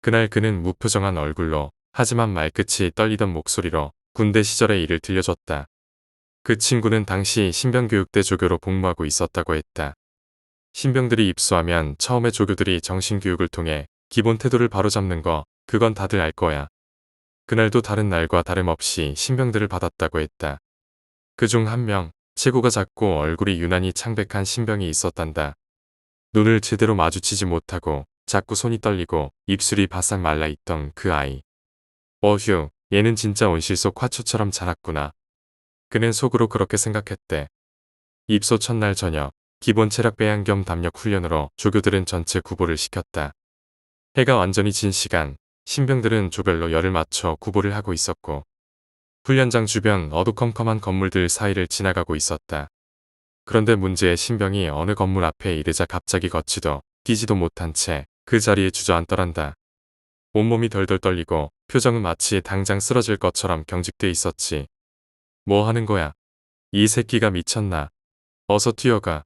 그날 그는 무표정한 얼굴로 하지만 말끝이 떨리던 목소리로 군대 시절의 일을 들려줬다. 그 친구는 당시 신병교육대 조교로 복무하고 있었다고 했다. 신병들이 입소하면 처음에 조교들이 정신교육을 통해 기본 태도를 바로잡는 거, 그건 다들 알 거야. 그날도 다른 날과 다름없이 신병들을 받았다고 했다. 그중 한 명, 체구가 작고 얼굴이 유난히 창백한 신병이 있었단다. 눈을 제대로 마주치지 못하고 자꾸 손이 떨리고 입술이 바싹 말라있던 그 아이. 어휴, 얘는 진짜 온실 속 화초처럼 자랐구나. 그는 속으로 그렇게 생각했대. 입소 첫날 저녁, 기본 체력 배양 겸 담력 훈련으로 조교들은 전체 구보를 시켰다. 해가 완전히 진 시간, 신병들은 조별로 열을 맞춰 구보를 하고 있었고 훈련장 주변 어두컴컴한 건물들 사이를 지나가고 있었다. 그런데 문제의 신병이 어느 건물 앞에 이르자 갑자기 걷지도 뛰지도 못한 채 그 자리에 주저앉더란다. 온몸이 덜덜 떨리고 표정은 마치 당장 쓰러질 것처럼 경직돼 있었지. 뭐 하는 거야? 이 새끼가 미쳤나? 어서 뛰어가.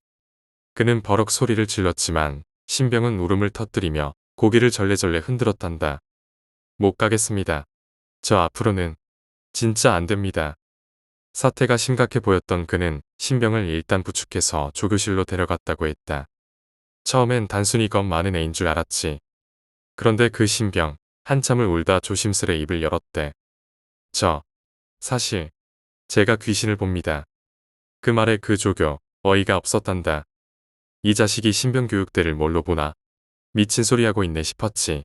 그는 버럭 소리를 질렀지만 신병은 울음을 터뜨리며 고개를 절레절레 흔들었단다. 못 가겠습니다. 저 앞으로는 진짜 안 됩니다. 사태가 심각해 보였던 그는 신병을 일단 부축해서 조교실로 데려갔다고 했다. 처음엔 단순히 겁 많은 애인 줄 알았지. 그런데 그 신병, 한참을 울다 조심스레 입을 열었대. 사실, 제가 귀신을 봅니다. 그 말에 그 조교, 어이가 없었단다. 이 자식이 신병 교육대를 뭘로 보나? 미친 소리 하고 있네 싶었지.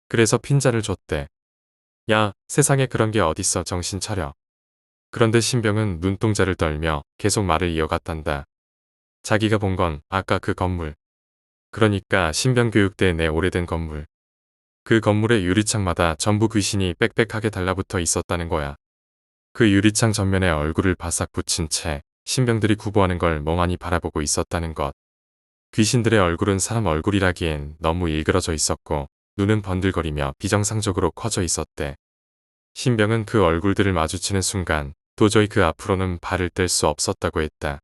그래서 핀잔을 줬대. 야, 세상에 그런 게 어딨어, 정신 차려. 그런데 신병은 눈동자를 떨며 계속 말을 이어갔단다. 자기가 본 건 아까 그 건물. 그러니까 신병교육대 내 오래된 건물. 그 건물의 유리창마다 전부 귀신이 빽빽하게 달라붙어 있었다는 거야. 그 유리창 전면에 얼굴을 바싹 붙인 채 신병들이 구보하는 걸 멍하니 바라보고 있었다는 것. 귀신들의 얼굴은 사람 얼굴이라기엔 너무 일그러져 있었고 눈은 번들거리며 비정상적으로 커져 있었대. 신병은 그 얼굴들을 마주치는 순간 도저히 그 앞으로는 발을 뗄 수 없었다고 했다.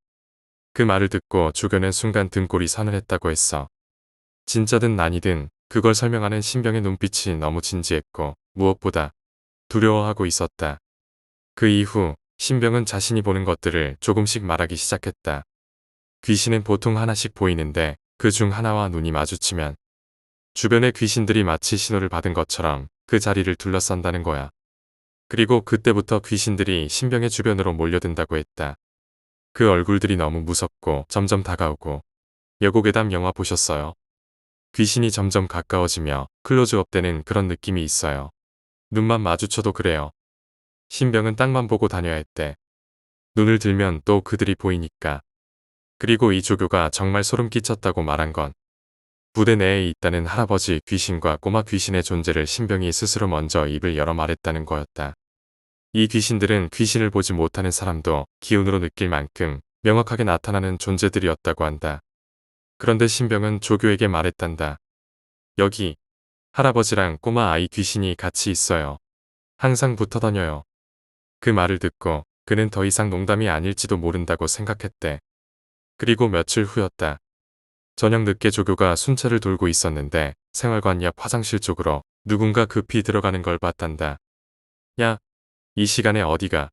그 말을 듣고 조교는 순간 등골이 서늘했다고 했어. 진짜든 아니든 그걸 설명하는 신병의 눈빛이 너무 진지했고 무엇보다 두려워하고 있었다. 그 이후 신병은 자신이 보는 것들을 조금씩 말하기 시작했다. 귀신은 보통 하나씩 보이는데 그 중 하나와 눈이 마주치면 주변의 귀신들이 마치 신호를 받은 것처럼 그 자리를 둘러싼다는 거야. 그리고 그때부터 귀신들이 신병의 주변으로 몰려든다고 했다. 그 얼굴들이 너무 무섭고 점점 다가오고. 여고괴담 영화 보셨어요? 귀신이 점점 가까워지며 클로즈업 되는 그런 느낌이 있어요. 눈만 마주쳐도 그래요. 신병은 땅만 보고 다녀야 했대. 눈을 들면 또 그들이 보이니까. 그리고 이 조교가 정말 소름 끼쳤다고 말한 건 부대 내에 있다는 할아버지 귀신과 꼬마 귀신의 존재를 신병이 스스로 먼저 입을 열어 말했다는 거였다. 이 귀신들은 귀신을 보지 못하는 사람도 기운으로 느낄 만큼 명확하게 나타나는 존재들이었다고 한다. 그런데 신병은 조교에게 말했단다. 여기 할아버지랑 꼬마 아이 귀신이 같이 있어요. 항상 붙어 다녀요. 그 말을 듣고 그는 더 이상 농담이 아닐지도 모른다고 생각했대. 그리고 며칠 후였다. 저녁 늦게 조교가 순찰을 돌고 있었는데 생활관 옆 화장실 쪽으로 누군가 급히 들어가는 걸 봤단다. 야, 이 시간에 어디가?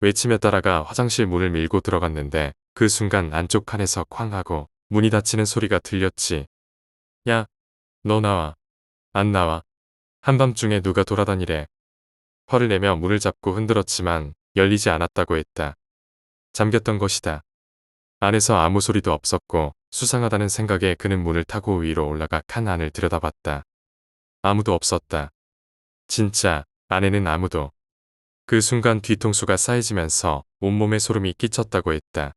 외치며 따라가 화장실 문을 밀고 들어갔는데 그 순간 안쪽 칸에서 쾅 하고 문이 닫히는 소리가 들렸지. 야, 너 나와. 안 나와. 한밤중에 누가 돌아다니래. 화를 내며 문을 잡고 흔들었지만 열리지 않았다고 했다. 잠겼던 것이다. 안에서 아무 소리도 없었고 수상하다는 생각에 그는 문을 타고 위로 올라가 칸 안을 들여다봤다. 아무도 없었다. 진짜 안에는 아무도. 그 순간 뒤통수가 쌓이지면서 온몸에 소름이 끼쳤다고 했다.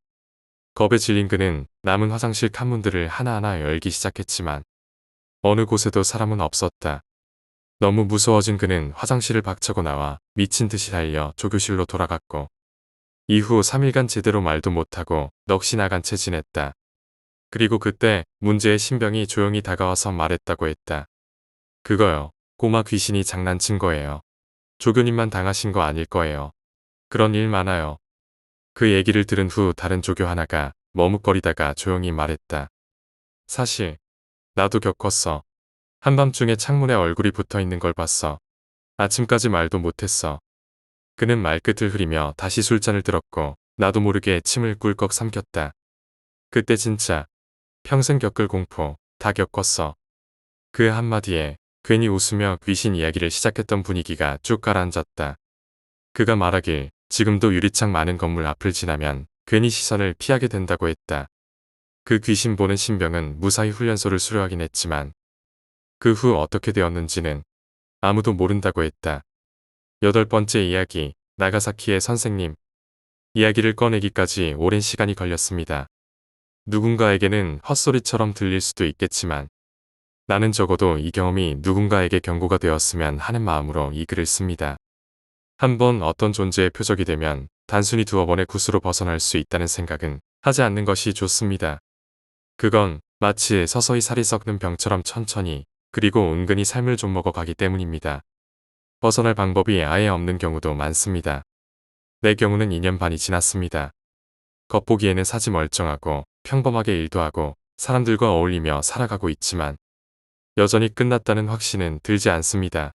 겁에 질린 그는 남은 화장실 칸문들을 하나하나 열기 시작했지만 어느 곳에도 사람은 없었다. 너무 무서워진 그는 화장실을 박차고 나와 미친 듯이 달려 조교실로 돌아갔고 이후 3일간 제대로 말도 못하고 넋이 나간 채 지냈다. 그리고 그때 문제의 신병이 조용히 다가와서 말했다고 했다. 그거요. 꼬마 귀신이 장난친 거예요. 조교님만 당하신 거 아닐 거예요. 그런 일 많아요. 그 얘기를 들은 후 다른 조교 하나가 머뭇거리다가 조용히 말했다. 사실 나도 겪었어. 한밤중에 창문에 얼굴이 붙어 있는 걸 봤어. 아침까지 말도 못했어. 그는 말끝을 흐리며 다시 술잔을 들었고 나도 모르게 침을 꿀꺽 삼켰다. 그때 진짜 평생 겪을 공포 다 겪었어. 그 한마디에 괜히 웃으며 귀신 이야기를 시작했던 분위기가 쭉 가라앉았다. 그가 말하길 지금도 유리창 많은 건물 앞을 지나면 괜히 시선을 피하게 된다고 했다. 그 귀신 보는 신병은 무사히 훈련소를 수료하긴 했지만 그 후 어떻게 되었는지는 아무도 모른다고 했다. 8번째 이야기, 나가사키의 선생님. 이야기를 꺼내기까지 오랜 시간이 걸렸습니다. 누군가에게는 헛소리처럼 들릴 수도 있겠지만 나는 적어도 이 경험이 누군가에게 경고가 되었으면 하는 마음으로 이 글을 씁니다. 한번 어떤 존재의 표적이 되면 단순히 두어 번의 구스로 벗어날 수 있다는 생각은 하지 않는 것이 좋습니다. 그건 마치 서서히 살이 썩는 병처럼 천천히 그리고 은근히 삶을 좀 먹어가기 때문입니다. 벗어날 방법이 아예 없는 경우도 많습니다. 내 경우는 2년 반이 지났습니다. 겉보기에는 사지 멀쩡하고 평범하게 일도 하고 사람들과 어울리며 살아가고 있지만 여전히 끝났다는 확신은 들지 않습니다.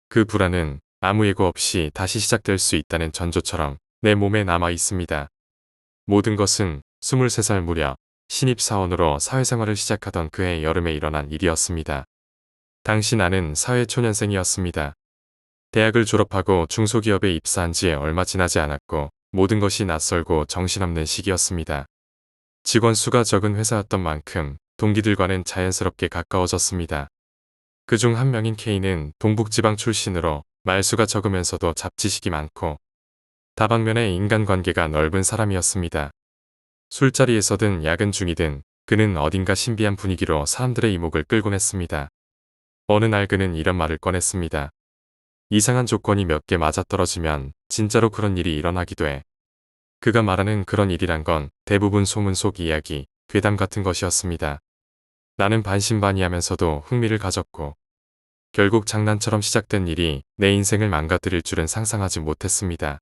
그 불안은 아무 예고 없이 다시 시작될 수 있다는 전조처럼 내 몸에 남아 있습니다. 모든 것은 23살 무렵 신입사원으로 사회생활을 시작하던 그해 여름에 일어난 일이었습니다. 당시 나는 사회초년생이었습니다. 대학을 졸업하고 중소기업에 입사한 지 얼마 지나지 않았고 모든 것이 낯설고 정신없는 시기였습니다. 직원 수가 적은 회사였던 만큼 동기들과는 자연스럽게 가까워졌습니다. 그중 한 명인 K는 동북지방 출신으로 말수가 적으면서도 잡지식이 많고 다방면의 인간관계가 넓은 사람이었습니다. 술자리에서든 야근 중이든 그는 어딘가 신비한 분위기로 사람들의 이목을 끌곤 했습니다. 어느 날 그는 이런 말을 꺼냈습니다. 이상한 조건이 몇 개 맞아떨어지면 진짜로 그런 일이 일어나기도 해. 그가 말하는 그런 일이란 건 대부분 소문 속 이야기, 괴담 같은 것이었습니다. 나는 반신반의하면서도 흥미를 가졌고 결국 장난처럼 시작된 일이 내 인생을 망가뜨릴 줄은 상상하지 못했습니다.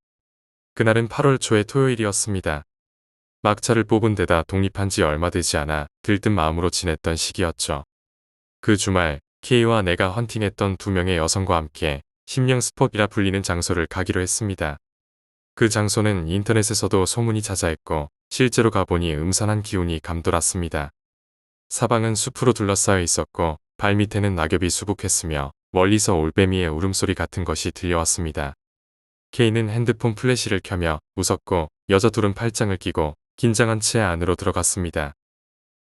그날은 8월 초의 토요일이었습니다. 막차를 뽑은 데다 독립한 지 얼마 되지 않아 들뜬 마음으로 지냈던 시기였죠. 그 주말 K와 내가 헌팅했던 2명의 여성과 함께 심령 스폿이라 불리는 장소를 가기로 했습니다. 그 장소는 인터넷에서도 소문이 자자했고 실제로 가보니 음산한 기운이 감돌았습니다. 사방은 숲으로 둘러싸여 있었고 발밑에는 낙엽이 수북했으며 멀리서 올빼미의 울음소리 같은 것이 들려왔습니다. K는 핸드폰 플래시를 켜며 웃었고 여자 둘은 팔짱을 끼고 긴장한 채 안으로 들어갔습니다.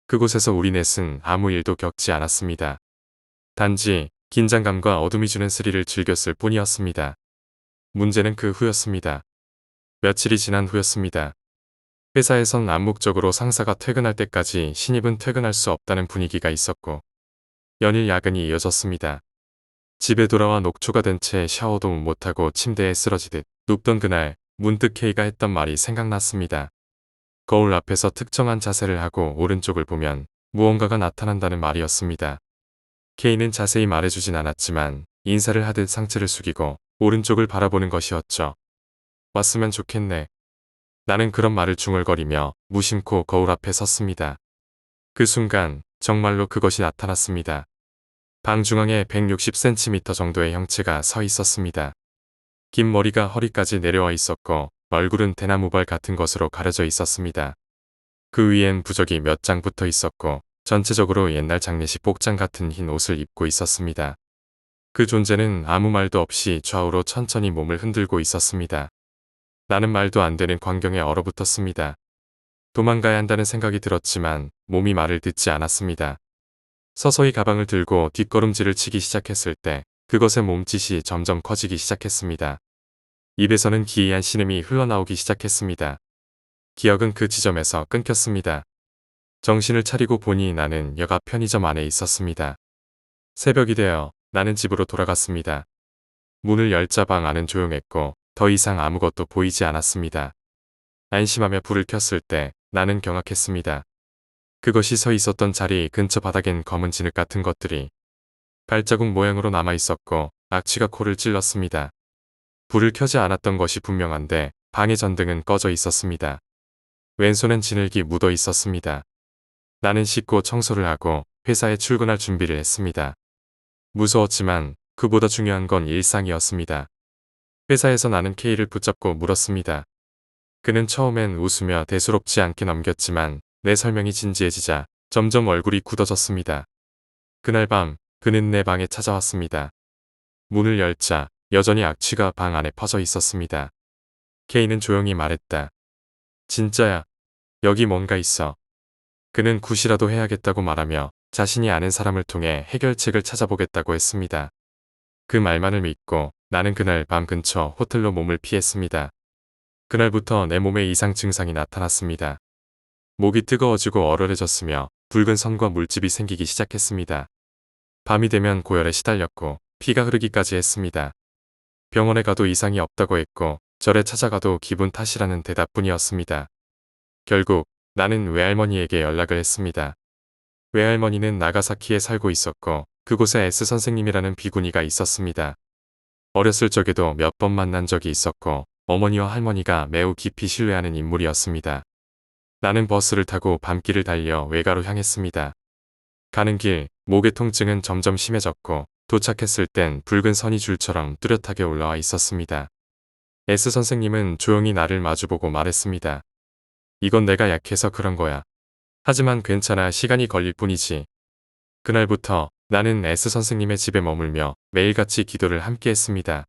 그곳에서 우리 넷은 아무 일도 겪지 않았습니다. 단지 긴장감과 어둠이 주는 스릴을 즐겼을 뿐이었습니다. 문제는 그 후였습니다. 며칠이 지난 후였습니다. 회사에선 암묵적으로 상사가 퇴근할 때까지 신입은 퇴근할 수 없다는 분위기가 있었고 연일 야근이 이어졌습니다. 집에 돌아와 녹초가 된 채 샤워도 못하고 침대에 쓰러지듯 눕던 그날 문득 K가 했던 말이 생각났습니다. 거울 앞에서 특정한 자세를 하고 오른쪽을 보면 무언가가 나타난다는 말이었습니다. K는 자세히 말해주진 않았지만 인사를 하듯 상체를 숙이고 오른쪽을 바라보는 것이었죠. 왔으면 좋겠네. 나는 그런 말을 중얼거리며 무심코 거울 앞에 섰습니다. 그 순간 정말로 그것이 나타났습니다. 방 중앙에 160cm 정도의 형체가 서 있었습니다. 긴 머리가 허리까지 내려와 있었고 얼굴은 대나무발 같은 것으로 가려져 있었습니다. 그 위엔 부적이 몇 장 붙어 있었고 전체적으로 옛날 장례식 복장 같은 흰 옷을 입고 있었습니다. 그 존재는 아무 말도 없이 좌우로 천천히 몸을 흔들고 있었습니다. 나는 말도 안 되는 광경에 얼어붙었습니다. 도망가야 한다는 생각이 들었지만 몸이 말을 듣지 않았습니다. 서서히 가방을 들고 뒷걸음질을 치기 시작했을 때 그것의 몸짓이 점점 커지기 시작했습니다. 입에서는 기이한 신음이 흘러나오기 시작했습니다. 기억은 그 지점에서 끊겼습니다. 정신을 차리고 보니 나는 역 앞 편의점 안에 있었습니다. 새벽이 되어 나는 집으로 돌아갔습니다. 문을 열자 방 안은 조용했고 더 이상 아무것도 보이지 않았습니다. 안심하며 불을 켰을 때 나는 경악했습니다. 그것이 서 있었던 자리 근처 바닥엔 검은 진흙 같은 것들이 발자국 모양으로 남아 있었고 악취가 코를 찔렀습니다. 불을 켜지 않았던 것이 분명한데 방의 전등은 꺼져 있었습니다. 왼손엔 진흙이 묻어 있었습니다. 나는 씻고 청소를 하고 회사에 출근할 준비를 했습니다. 무서웠지만 그보다 중요한 건 일상이었습니다. 회사에서 나는 K를 붙잡고 물었습니다. 그는 처음엔 웃으며 대수롭지 않게 넘겼지만 내 설명이 진지해지자 점점 얼굴이 굳어졌습니다. 그날 밤 그는 내 방에 찾아왔습니다. 문을 열자 여전히 악취가 방 안에 퍼져 있었습니다. K는 조용히 말했다. 진짜야. 여기 뭔가 있어. 그는 굿이라도 해야겠다고 말하며 자신이 아는 사람을 통해 해결책을 찾아보겠다고 했습니다. 그 말만을 믿고 나는 그날 밤 근처 호텔로 몸을 피했습니다. 그날부터 내 몸에 이상 증상이 나타났습니다. 목이 뜨거워지고 얼얼해졌으며 붉은 선과 물집이 생기기 시작했습니다. 밤이 되면 고열에 시달렸고 피가 흐르기까지 했습니다. 병원에 가도 이상이 없다고 했고 절에 찾아가도 기분 탓이라는 대답뿐이었습니다. 결국 나는 외할머니에게 연락을 했습니다. 외할머니는 나가사키에 살고 있었고 그곳에 S 선생님이라는 비구니가 있었습니다. 어렸을 적에도 몇 번 만난 적이 있었고 어머니와 할머니가 매우 깊이 신뢰하는 인물이었습니다. 나는 버스를 타고 밤길을 달려 외가로 향했습니다. 가는 길 목의 통증은 점점 심해졌고 도착했을 땐 붉은 선이 줄처럼 뚜렷하게 올라와 있었습니다. S 선생님은 조용히 나를 마주보고 말했습니다. 이건 내가 약해서 그런 거야. 하지만 괜찮아. 시간이 걸릴 뿐이지. 그날부터 나는 S 선생님의 집에 머물며 매일같이 기도를 함께 했습니다.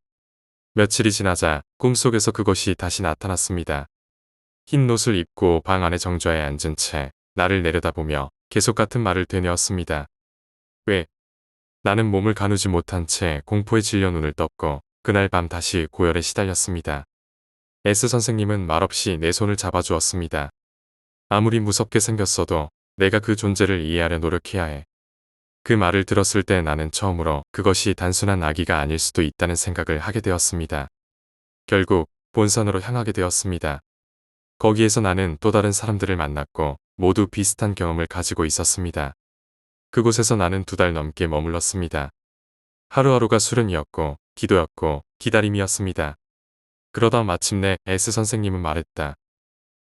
며칠이 지나자 꿈속에서 그것이 다시 나타났습니다. 흰 옷을 입고 방 안에 정좌에 앉은 채 나를 내려다보며 계속 같은 말을 되뇌었습니다. 왜? 나는 몸을 가누지 못한 채 공포에 질려 눈을 떴고 그날 밤 다시 고열에 시달렸습니다. S 선생님은 말없이 내 손을 잡아주었습니다. 아무리 무섭게 생겼어도 내가 그 존재를 이해하려 노력해야 해. 그 말을 들었을 때 나는 처음으로 그것이 단순한 아기가 아닐 수도 있다는 생각을 하게 되었습니다. 결국 본산으로 향하게 되었습니다. 거기에서 나는 또 다른 사람들을 만났고 모두 비슷한 경험을 가지고 있었습니다. 그곳에서 나는 2달 넘게 머물렀습니다. 하루하루가 수련이었고 기도였고 기다림이었습니다. 그러다 마침내 S 선생님은 말했다.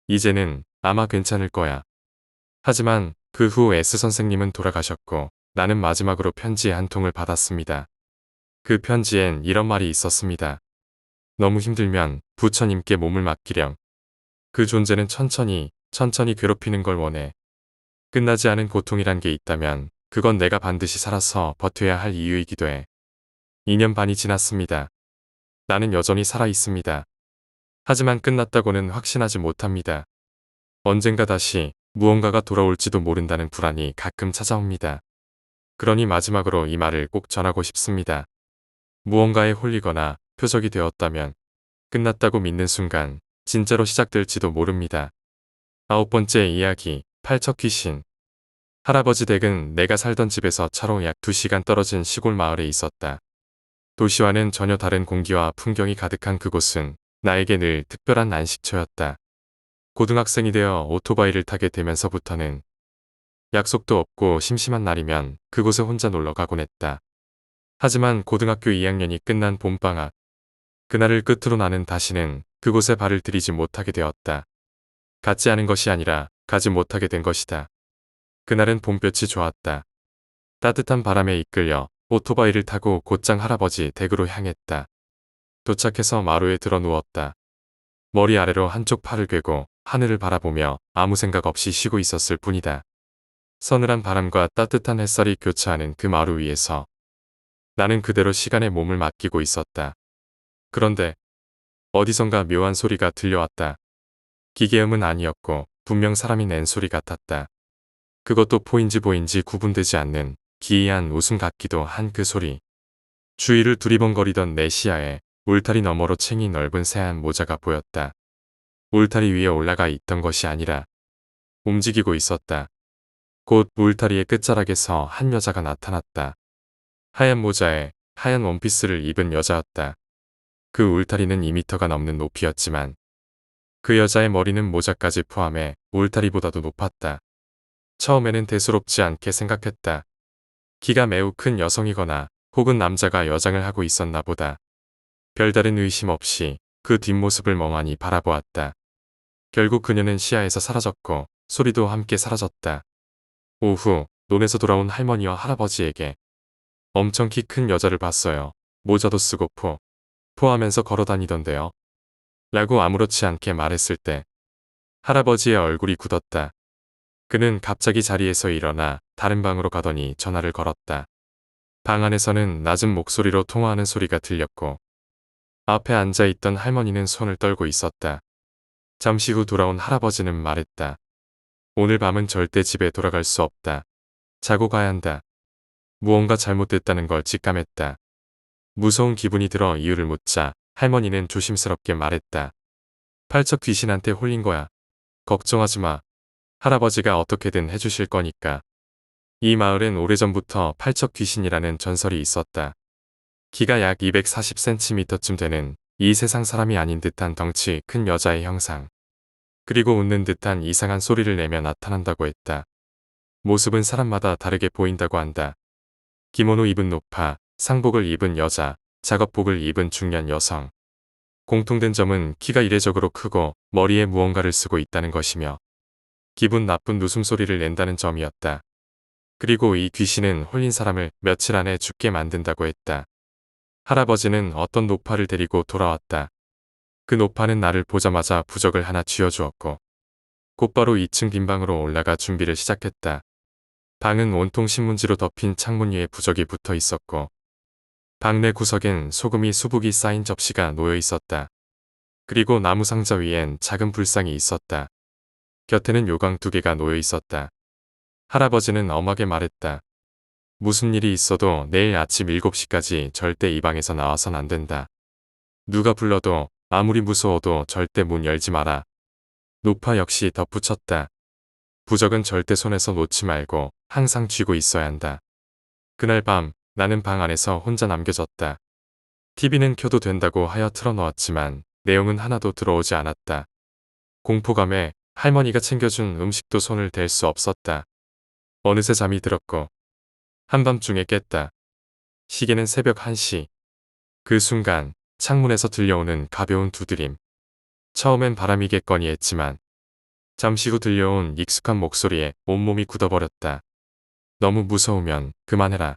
이제는 아마 괜찮을 거야. 하지만 그 후 S 선생님은 돌아가셨고 나는 마지막으로 편지 한 통을 받았습니다. 그 편지엔 이런 말이 있었습니다. 너무 힘들면 부처님께 몸을 맡기렴. 그 존재는 천천히 괴롭히는 걸 원해. 끝나지 않은 고통이란 게 있다면 그건 내가 반드시 살아서 버텨야 할 이유이기도 해. 2년 반이 지났습니다. 나는 여전히 살아 있습니다. 하지만 끝났다고는 확신하지 못합니다. 언젠가 다시 무언가가 돌아올지도 모른다는 불안이 가끔 찾아옵니다. 그러니 마지막으로 이 말을 꼭 전하고 싶습니다. 무언가에 홀리거나 표적이 되었다면 끝났다고 믿는 순간 진짜로 시작될지도 모릅니다. 9번째 이야기, 팔척 귀신. 할아버지 댁은 내가 살던 집에서 차로 약 2시간 떨어진 시골 마을에 있었다. 도시와는 전혀 다른 공기와 풍경이 가득한 그곳은 나에게 늘 특별한 안식처였다. 고등학생이 되어 오토바이를 타게 되면서부터는 약속도 없고 심심한 날이면 그곳에 혼자 놀러 가곤 했다. 하지만 고등학교 2학년이 끝난 봄방학, 그날을 끝으로 나는 다시는 그곳에 발을 들이지 못하게 되었다. 갖지 않은 것이 아니라 가지 못하게 된 것이다. 그날은 봄볕이 좋았다. 따뜻한 바람에 이끌려 오토바이를 타고 곧장 할아버지 댁으로 향했다. 도착해서 마루에 들어 누웠다. 머리 아래로 한쪽 팔을 꿰고 하늘을 바라보며 아무 생각 없이 쉬고 있었을 뿐이다. 서늘한 바람과 따뜻한 햇살이 교차하는 그 마루 위에서 나는 그대로 시간에 몸을 맡기고 있었다. 그런데 어디선가 묘한 소리가 들려왔다. 기계음은 아니었고 분명 사람이 낸 소리 같았다. 그것도 포인지 보인지 구분되지 않는 기이한 웃음 같기도 한 그 소리. 주위를 두리번거리던 내 시야에 울타리 너머로 챙이 넓은 새하얀 모자가 보였다. 울타리 위에 올라가 있던 것이 아니라 움직이고 있었다. 곧 울타리의 끝자락에서 한 여자가 나타났다. 하얀 모자에 하얀 원피스를 입은 여자였다. 그 울타리는 2미터가 넘는 높이였지만 그 여자의 머리는 모자까지 포함해 울타리보다도 높았다. 처음에는 대수롭지 않게 생각했다. 키가 매우 큰 여성이거나 혹은 남자가 여장을 하고 있었나 보다. 별다른 의심 없이 그 뒷모습을 멍하니 바라보았다. 결국 그녀는 시야에서 사라졌고 소리도 함께 사라졌다. 오후 논에서 돌아온 할머니와 할아버지에게 엄청 키 큰 여자를 봤어요. 모자도 쓰고 포하면서 걸어다니던데요. 라고 아무렇지 않게 말했을 때 할아버지의 얼굴이 굳었다. 그는 갑자기 자리에서 일어나 다른 방으로 가더니 전화를 걸었다. 방 안에서는 낮은 목소리로 통화하는 소리가 들렸고 앞에 앉아있던 할머니는 손을 떨고 있었다. 잠시 후 돌아온 할아버지는 말했다. 오늘 밤은 절대 집에 돌아갈 수 없다. 자고 가야 한다. 무언가 잘못됐다는 걸 직감했다. 무서운 기분이 들어 이유를 묻자 할머니는 조심스럽게 말했다. 팔척 귀신한테 홀린 거야. 걱정하지 마. 할아버지가 어떻게든 해주실 거니까. 이 마을엔 오래전부터 팔척 귀신이라는 전설이 있었다. 키가 약 240cm쯤 되는 이 세상 사람이 아닌 듯한 덩치 큰 여자의 형상. 그리고 웃는 듯한 이상한 소리를 내며 나타난다고 했다. 모습은 사람마다 다르게 보인다고 한다. 기모노 입은 노파, 상복을 입은 여자, 작업복을 입은 중년 여성. 공통된 점은 키가 이례적으로 크고 머리에 무언가를 쓰고 있다는 것이며 기분 나쁜 웃음소리를 낸다는 점이었다. 그리고 이 귀신은 홀린 사람을 며칠 안에 죽게 만든다고 했다. 할아버지는 어떤 노파를 데리고 돌아왔다. 그 노파는 나를 보자마자 부적을 하나 쥐어주었고 곧바로 2층 빈방으로 올라가 준비를 시작했다. 방은 온통 신문지로 덮인 창문 위에 부적이 붙어 있었고 방 내 구석엔 소금이 수북이 쌓인 접시가 놓여 있었다. 그리고 나무 상자 위엔 작은 불상이 있었다. 곁에는 요강 2개가 놓여 있었다. 할아버지는 엄하게 말했다. 무슨 일이 있어도 내일 아침 7시까지 절대 이 방에서 나와선 안 된다. 누가 불러도 아무리 무서워도 절대 문 열지 마라. 노파 역시 덧붙였다. 부적은 절대 손에서 놓지 말고 항상 쥐고 있어야 한다. 그날 밤 나는 방 안에서 혼자 남겨졌다. TV는 켜도 된다고 하여 틀어놓았지만 내용은 하나도 들어오지 않았다. 공포감에 할머니가 챙겨준 음식도 손을 댈 수 없었다. 어느새 잠이 들었고 한밤중에 깼다. 시계는 새벽 1시. 그 순간 창문에서 들려오는 가벼운 두드림. 처음엔 바람이겠거니 했지만 잠시 후 들려온 익숙한 목소리에 온몸이 굳어버렸다. 너무 무서우면 그만해라.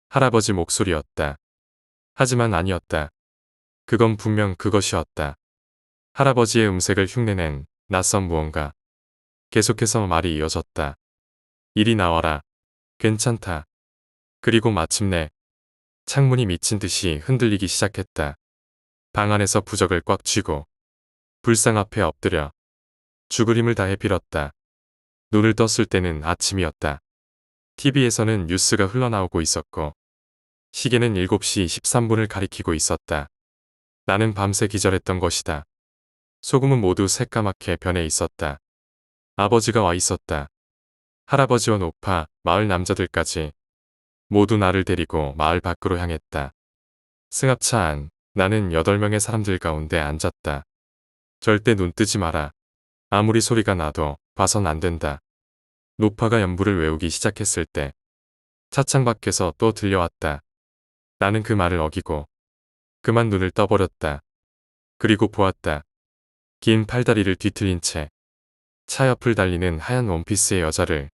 할아버지 목소리였다. 하지만 아니었다. 그건 분명 그것이었다. 할아버지의 음색을 흉내낸 낯선 무언가. 계속해서 말이 이어졌다. 이리 나와라. 괜찮다. 그리고 마침내 창문이 미친 듯이 흔들리기 시작했다. 방 안에서 부적을 꽉 쥐고 불상 앞에 엎드려 죽을 힘을 다해 빌었다. 눈을 떴을 때는 아침이었다. TV에서는 뉴스가 흘러나오고 있었고 시계는 7시 13분을 가리키고 있었다. 나는 밤새 기절했던 것이다. 소금은 모두 새까맣게 변해 있었다. 아버지가 와 있었다. 할아버지와 노파, 마을 남자들까지 모두 나를 데리고 마을 밖으로 향했다. 승합차 안, 나는 8명의 사람들 가운데 앉았다. 절대 눈 뜨지 마라. 아무리 소리가 나도 봐선 안 된다. 노파가 연부를 외우기 시작했을 때 차창 밖에서 또 들려왔다. 나는 그 말을 어기고 그만 눈을 떠버렸다. 그리고 보았다. 긴 팔다리를 뒤틀린 채 차 옆을 달리는 하얀 원피스의 여자를.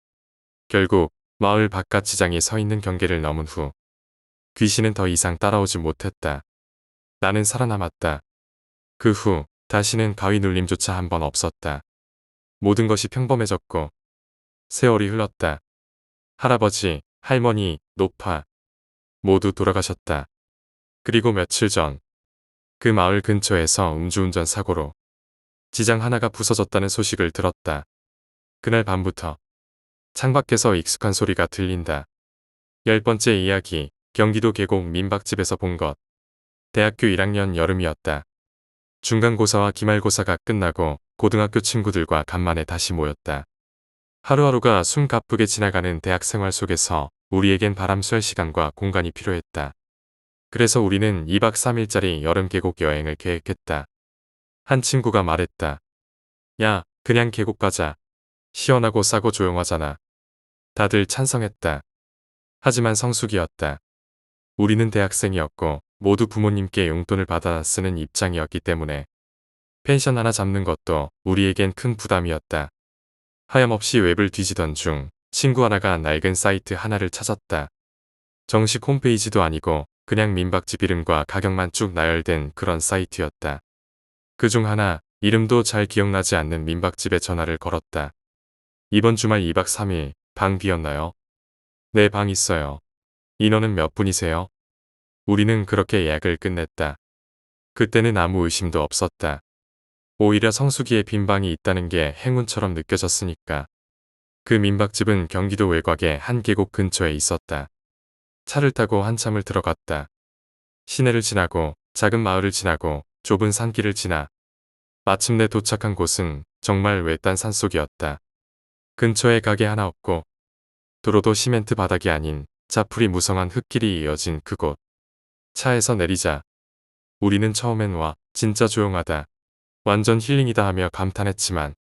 결국 마을 바깥 지장에 서 있는 경계를 넘은 후 귀신은 더 이상 따라오지 못했다. 나는 살아남았다. 그 후 다시는 가위 눌림조차 한 번 없었다. 모든 것이 평범해졌고 세월이 흘렀다. 할아버지, 할머니, 노파 모두 돌아가셨다. 그리고 며칠 전 그 마을 근처에서 음주운전 사고로 지장 하나가 부서졌다는 소식을 들었다. 그날 밤부터 창밖에서 익숙한 소리가 들린다. 10번째 이야기, 경기도 계곡 민박집에서 본 것. 대학교 1학년 여름이었다. 중간고사와 기말고사가 끝나고 고등학교 친구들과 간만에 다시 모였다. 하루하루가 숨가쁘게 지나가는 대학 생활 속에서 우리에겐 바람 쐴 시간과 공간이 필요했다. 그래서 우리는 2박 3일짜리 여름 계곡 여행을 계획했다. 한 친구가 말했다. 야, 그냥 계곡 가자. 시원하고 싸고 조용하잖아. 다들 찬성했다. 하지만 성수기였다. 우리는 대학생이었고 모두 부모님께 용돈을 받아 쓰는 입장이었기 때문에 펜션 하나 잡는 것도 우리에겐 큰 부담이었다. 하염없이 웹을 뒤지던 중 친구 하나가 낡은 사이트 하나를 찾았다. 정식 홈페이지도 아니고 그냥 민박집 이름과 가격만 쭉 나열된 그런 사이트였다. 그중 하나, 이름도 잘 기억나지 않는 민박집에 전화를 걸었다. 이번 주말 2박 3일 방 비었나요? 네, 방 있어요. 인원은 몇 분이세요? 우리는 그렇게 예약을 끝냈다. 그때는 아무 의심도 없었다. 오히려 성수기에 빈 방이 있다는 게 행운처럼 느껴졌으니까. 그 민박집은 경기도 외곽의 한 계곡 근처에 있었다. 차를 타고 한참을 들어갔다. 시내를 지나고 작은 마을을 지나고 좁은 산길을 지나 마침내 도착한 곳은 정말 외딴 산속이었다. 근처에 가게 하나 없고 도로도 시멘트 바닥이 아닌 자풀이 무성한 흙길이 이어진 그곳. 차에서 내리자 우리는 처음엔 와 진짜 조용하다. 완전 힐링이다 하며 감탄했지만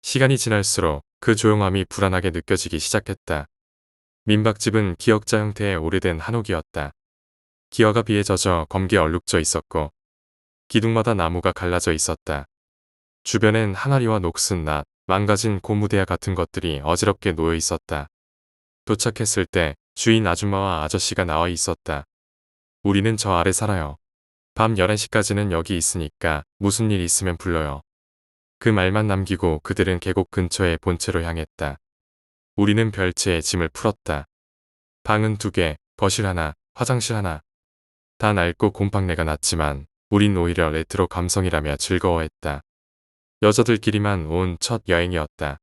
시간이 지날수록 그 조용함이 불안하게 느껴지기 시작했다. 민박집은 기역자 형태의 오래된 한옥이었다. 기와가 비에 젖어 검게 얼룩져 있었고 기둥마다 나무가 갈라져 있었다. 주변엔 항아리와 녹슨 낫, 망가진 고무대야 같은 것들이 어지럽게 놓여 있었다. 도착했을 때 주인 아줌마와 아저씨가 나와 있었다. 우리는 저 아래 살아요. 밤 11시까지는 여기 있으니까 무슨 일 있으면 불러요. 그 말만 남기고 그들은 계곡 근처의 본체로 향했다. 우리는 별채에 짐을 풀었다. 방은 2개, 거실 하나, 화장실 하나. 다 낡고 곰팡내가 났지만 우린 오히려 레트로 감성이라며 즐거워했다. 여자들끼리만 온 첫 여행이었다.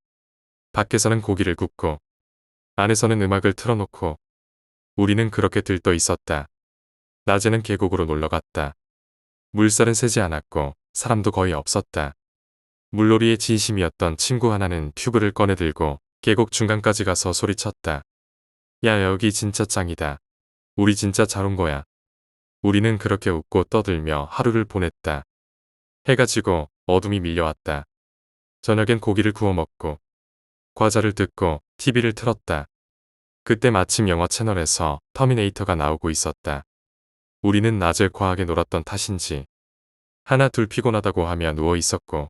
밖에서는 고기를 굽고 안에서는 음악을 틀어놓고 우리는 그렇게 들떠 있었다. 낮에는 계곡으로 놀러갔다. 물살은 새지 않았고 사람도 거의 없었다. 물놀이에 진심이었던 친구 하나는 튜브를 꺼내 들고 계곡 중간까지 가서 소리쳤다. 야, 여기 진짜 짱이다. 우리 진짜 잘 온 거야. 우리는 그렇게 웃고 떠들며 하루를 보냈다. 해가 지고 어둠이 밀려왔다. 저녁엔 고기를 구워 먹고 과자를 듣고 TV를 틀었다. 그때 마침 영화 채널에서 터미네이터가 나오고 있었다. 우리는 낮에 과하게 놀았던 탓인지 하나 둘 피곤하다고 하며 누워 있었고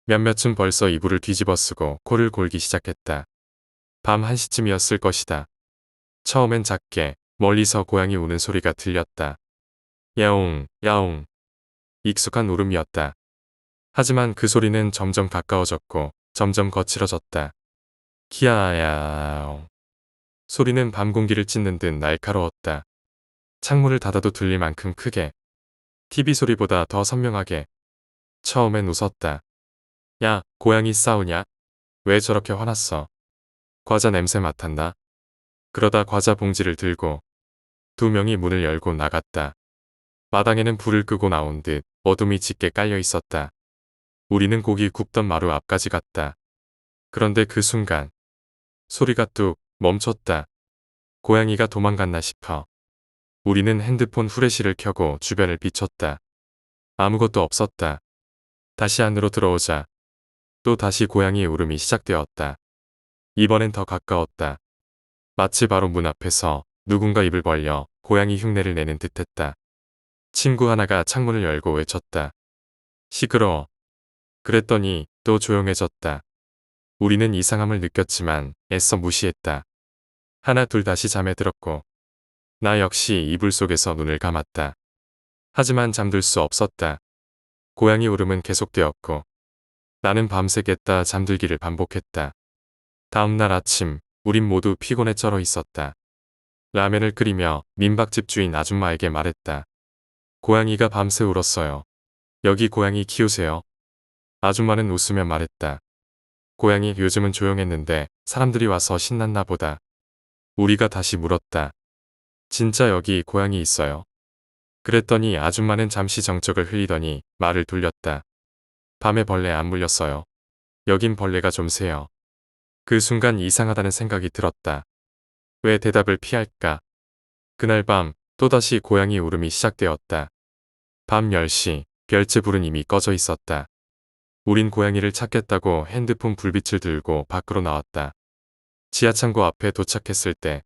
몇몇은 벌써 이불을 뒤집어 쓰고 코를 골기 시작했다. 밤 1시쯤이었을 것이다. 처음엔 작게 멀리서 고양이 우는 소리가 들렸다. 야옹, 야옹. 익숙한 울음이었다. 하지만 그 소리는 점점 가까워졌고 점점 거칠어졌다. 키야야옹. 소리는 밤 공기를 찢는 듯 날카로웠다. 창문을 닫아도 들릴 만큼 크게. TV 소리보다 더 선명하게. 처음엔 웃었다. 야, 고양이 싸우냐? 왜 저렇게 화났어? 과자 냄새 맡았나? 그러다 과자 봉지를 들고 2명이 문을 열고 나갔다. 마당에는 불을 끄고 나온 듯 어둠이 짙게 깔려 있었다. 우리는 고기 굽던 마루 앞까지 갔다. 그런데 그 순간 소리가 뚝 멈췄다. 고양이가 도망갔나 싶어. 우리는 핸드폰 후레쉬를 켜고 주변을 비췄다. 아무것도 없었다. 다시 안으로 들어오자 또 다시 고양이의 울음이 시작되었다. 이번엔 더 가까웠다. 마치 바로 문 앞에서 누군가 입을 벌려 고양이 흉내를 내는 듯했다. 친구 하나가 창문을 열고 외쳤다. 시끄러워. 그랬더니 또 조용해졌다. 우리는 이상함을 느꼈지만 애써 무시했다. 하나 둘 다시 잠에 들었고 나 역시 이불 속에서 눈을 감았다. 하지만 잠들 수 없었다. 고양이 울음은 계속되었고 나는 밤새 깼다 잠들기를 반복했다. 다음날 아침 우린 모두 피곤에 쩔어 있었다. 라면을 끓이며 민박집 주인 아줌마에게 말했다. 고양이가 밤새 울었어요. 여기 고양이 키우세요? 아줌마는 웃으며 말했다. 고양이 요즘은 조용했는데 사람들이 와서 신났나 보다. 우리가 다시 물었다. 진짜 여기 고양이 있어요? 그랬더니 아줌마는 잠시 정적을 흘리더니 말을 돌렸다. 밤에 벌레 안 물렸어요. 여긴 벌레가 좀 세요. 그 순간 이상하다는 생각이 들었다. 왜 대답을 피할까? 그날 밤 또다시 고양이 울음이 시작되었다. 밤 10시 별채 불은 이미 꺼져 있었다. 우린 고양이를 찾겠다고 핸드폰 불빛을 들고 밖으로 나왔다. 지하창고 앞에 도착했을 때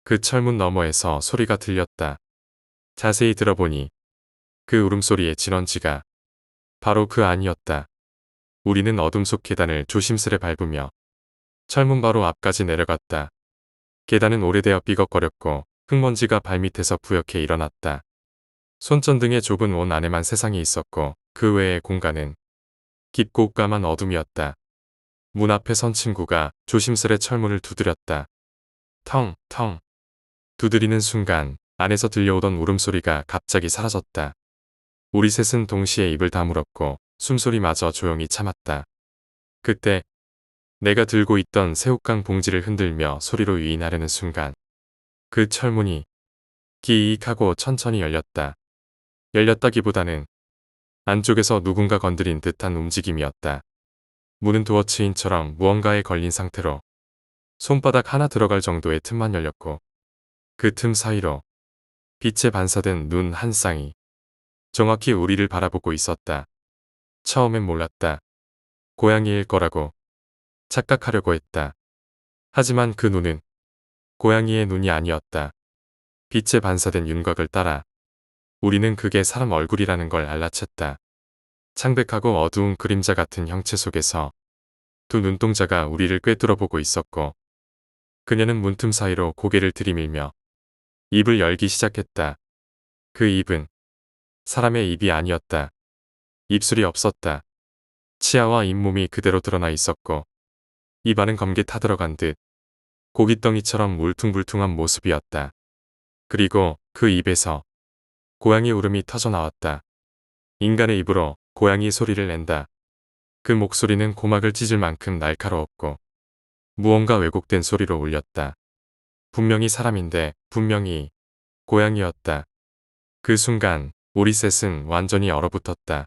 그 철문 너머에서 소리가 들렸다. 자세히 들어보니 그 울음소리의 진원지가 바로 그 안이었다. 우리는 어둠 속 계단을 조심스레 밟으며 철문 바로 앞까지 내려갔다. 계단은 오래되어 삐걱거렸고 흙먼지가 발밑에서 부옇게 일어났다. 손전등의 좁은 원 안에만 세상이 있었고 그 외의 공간은 깊고 까만 어둠이었다. 문 앞에 선 친구가 조심스레 철문을 두드렸다. 텅, 텅. 두드리는 순간 안에서 들려오던 울음소리가 갑자기 사라졌다. 우리 셋은 동시에 입을 다물었고 숨소리마저 조용히 참았다. 그때 내가 들고 있던 새우깡 봉지를 흔들며 소리로 유인하려는 순간 그 철문이 기익 하고 천천히 열렸다. 열렸다기보다는 안쪽에서 누군가 건드린 듯한 움직임이었다. 문은 도어체인처럼 무언가에 걸린 상태로 손바닥 하나 들어갈 정도의 틈만 열렸고 그 틈 사이로 빛에 반사된 눈 한 쌍이 정확히 우리를 바라보고 있었다. 처음엔 몰랐다. 고양이일 거라고 착각하려고 했다. 하지만 그 눈은 고양이의 눈이 아니었다. 빛에 반사된 윤곽을 따라 우리는 그게 사람 얼굴이라는 걸 알아챘다. 창백하고 어두운 그림자 같은 형체 속에서 두 눈동자가 우리를 꿰뚫어 보고 있었고 그녀는 문틈 사이로 고개를 들이밀며 입을 열기 시작했다. 그 입은 사람의 입이 아니었다. 입술이 없었다. 치아와 잇몸이 그대로 드러나 있었고 입안은 검게 타들어간 듯 고깃덩이처럼 울퉁불퉁한 모습이었다. 그리고 그 입에서 고양이 울음이 터져 나왔다. 인간의 입으로 고양이 소리를 낸다. 그 목소리는 고막을 찢을 만큼 날카로웠고 무언가 왜곡된 소리로 울렸다. 분명히 사람인데 분명히 고양이였다. 그 순간 우리 셋은 완전히 얼어붙었다.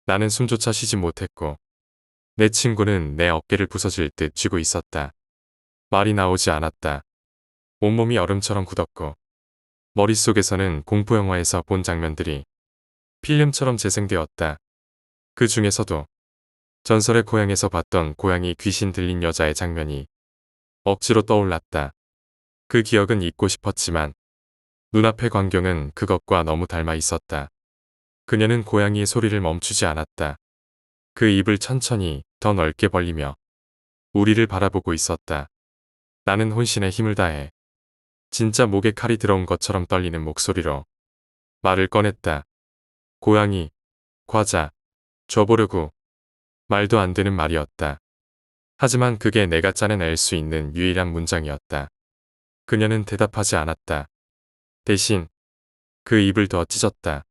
나는 숨조차 쉬지 못했고 내 친구는 내 어깨를 부서질 듯 쥐고 있었다. 말이 나오지 않았다. 온몸이 얼음처럼 굳었고 머릿속에서는 공포영화에서 본 장면들이 필름처럼 재생되었다. 그 중에서도 전설의 고향에서 봤던 고양이 귀신 들린 여자의 장면이 억지로 떠올랐다. 그 기억은 잊고 싶었지만 눈앞의 광경은 그것과 너무 닮아 있었다. 그녀는 고양이의 소리를 멈추지 않았다. 그 입을 천천히 더 넓게 벌리며 우리를 바라보고 있었다. 나는 혼신의 힘을 다해 진짜 목에 칼이 들어온 것처럼 떨리는 목소리로 말을 꺼냈다. 고양이, 과자, 줘보려고. 말도 안 되는 말이었다. 하지만 그게 내가 짜내낼 수 있는 유일한 문장이었다. 그녀는 대답하지 않았다. 대신 그 입을 더 찢었다.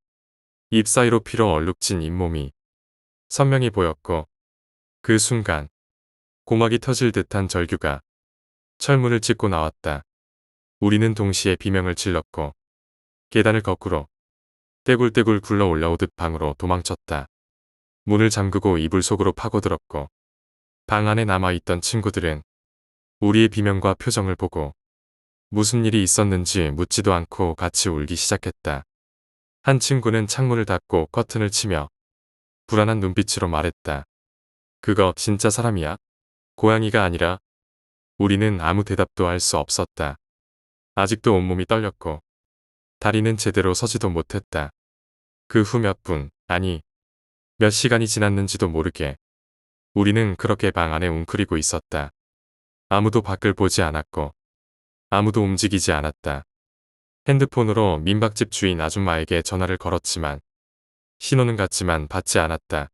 입 사이로 피로 얼룩진 잇몸이 선명히 보였고 그 순간 고막이 터질 듯한 절규가 철문을 찢고 나왔다. 우리는 동시에 비명을 질렀고 계단을 거꾸로 떼굴떼굴 굴러 올라오듯 방으로 도망쳤다. 문을 잠그고 이불 속으로 파고들었고 방 안에 남아있던 친구들은 우리의 비명과 표정을 보고 무슨 일이 있었는지 묻지도 않고 같이 울기 시작했다. 한 친구는 창문을 닫고 커튼을 치며 불안한 눈빛으로 말했다. 그거 진짜 사람이야? 고양이가 아니라? 우리는 아무 대답도 할 수 없었다. 아직도 온몸이 떨렸고 다리는 제대로 서지도 못했다. 그 후 몇 분, 아니 몇 시간이 지났는지도 모르게 우리는 그렇게 방 안에 웅크리고 있었다. 아무도 밖을 보지 않았고 아무도 움직이지 않았다. 핸드폰으로 민박집 주인 아줌마에게 전화를 걸었지만 신호는 갔지만 받지 않았다.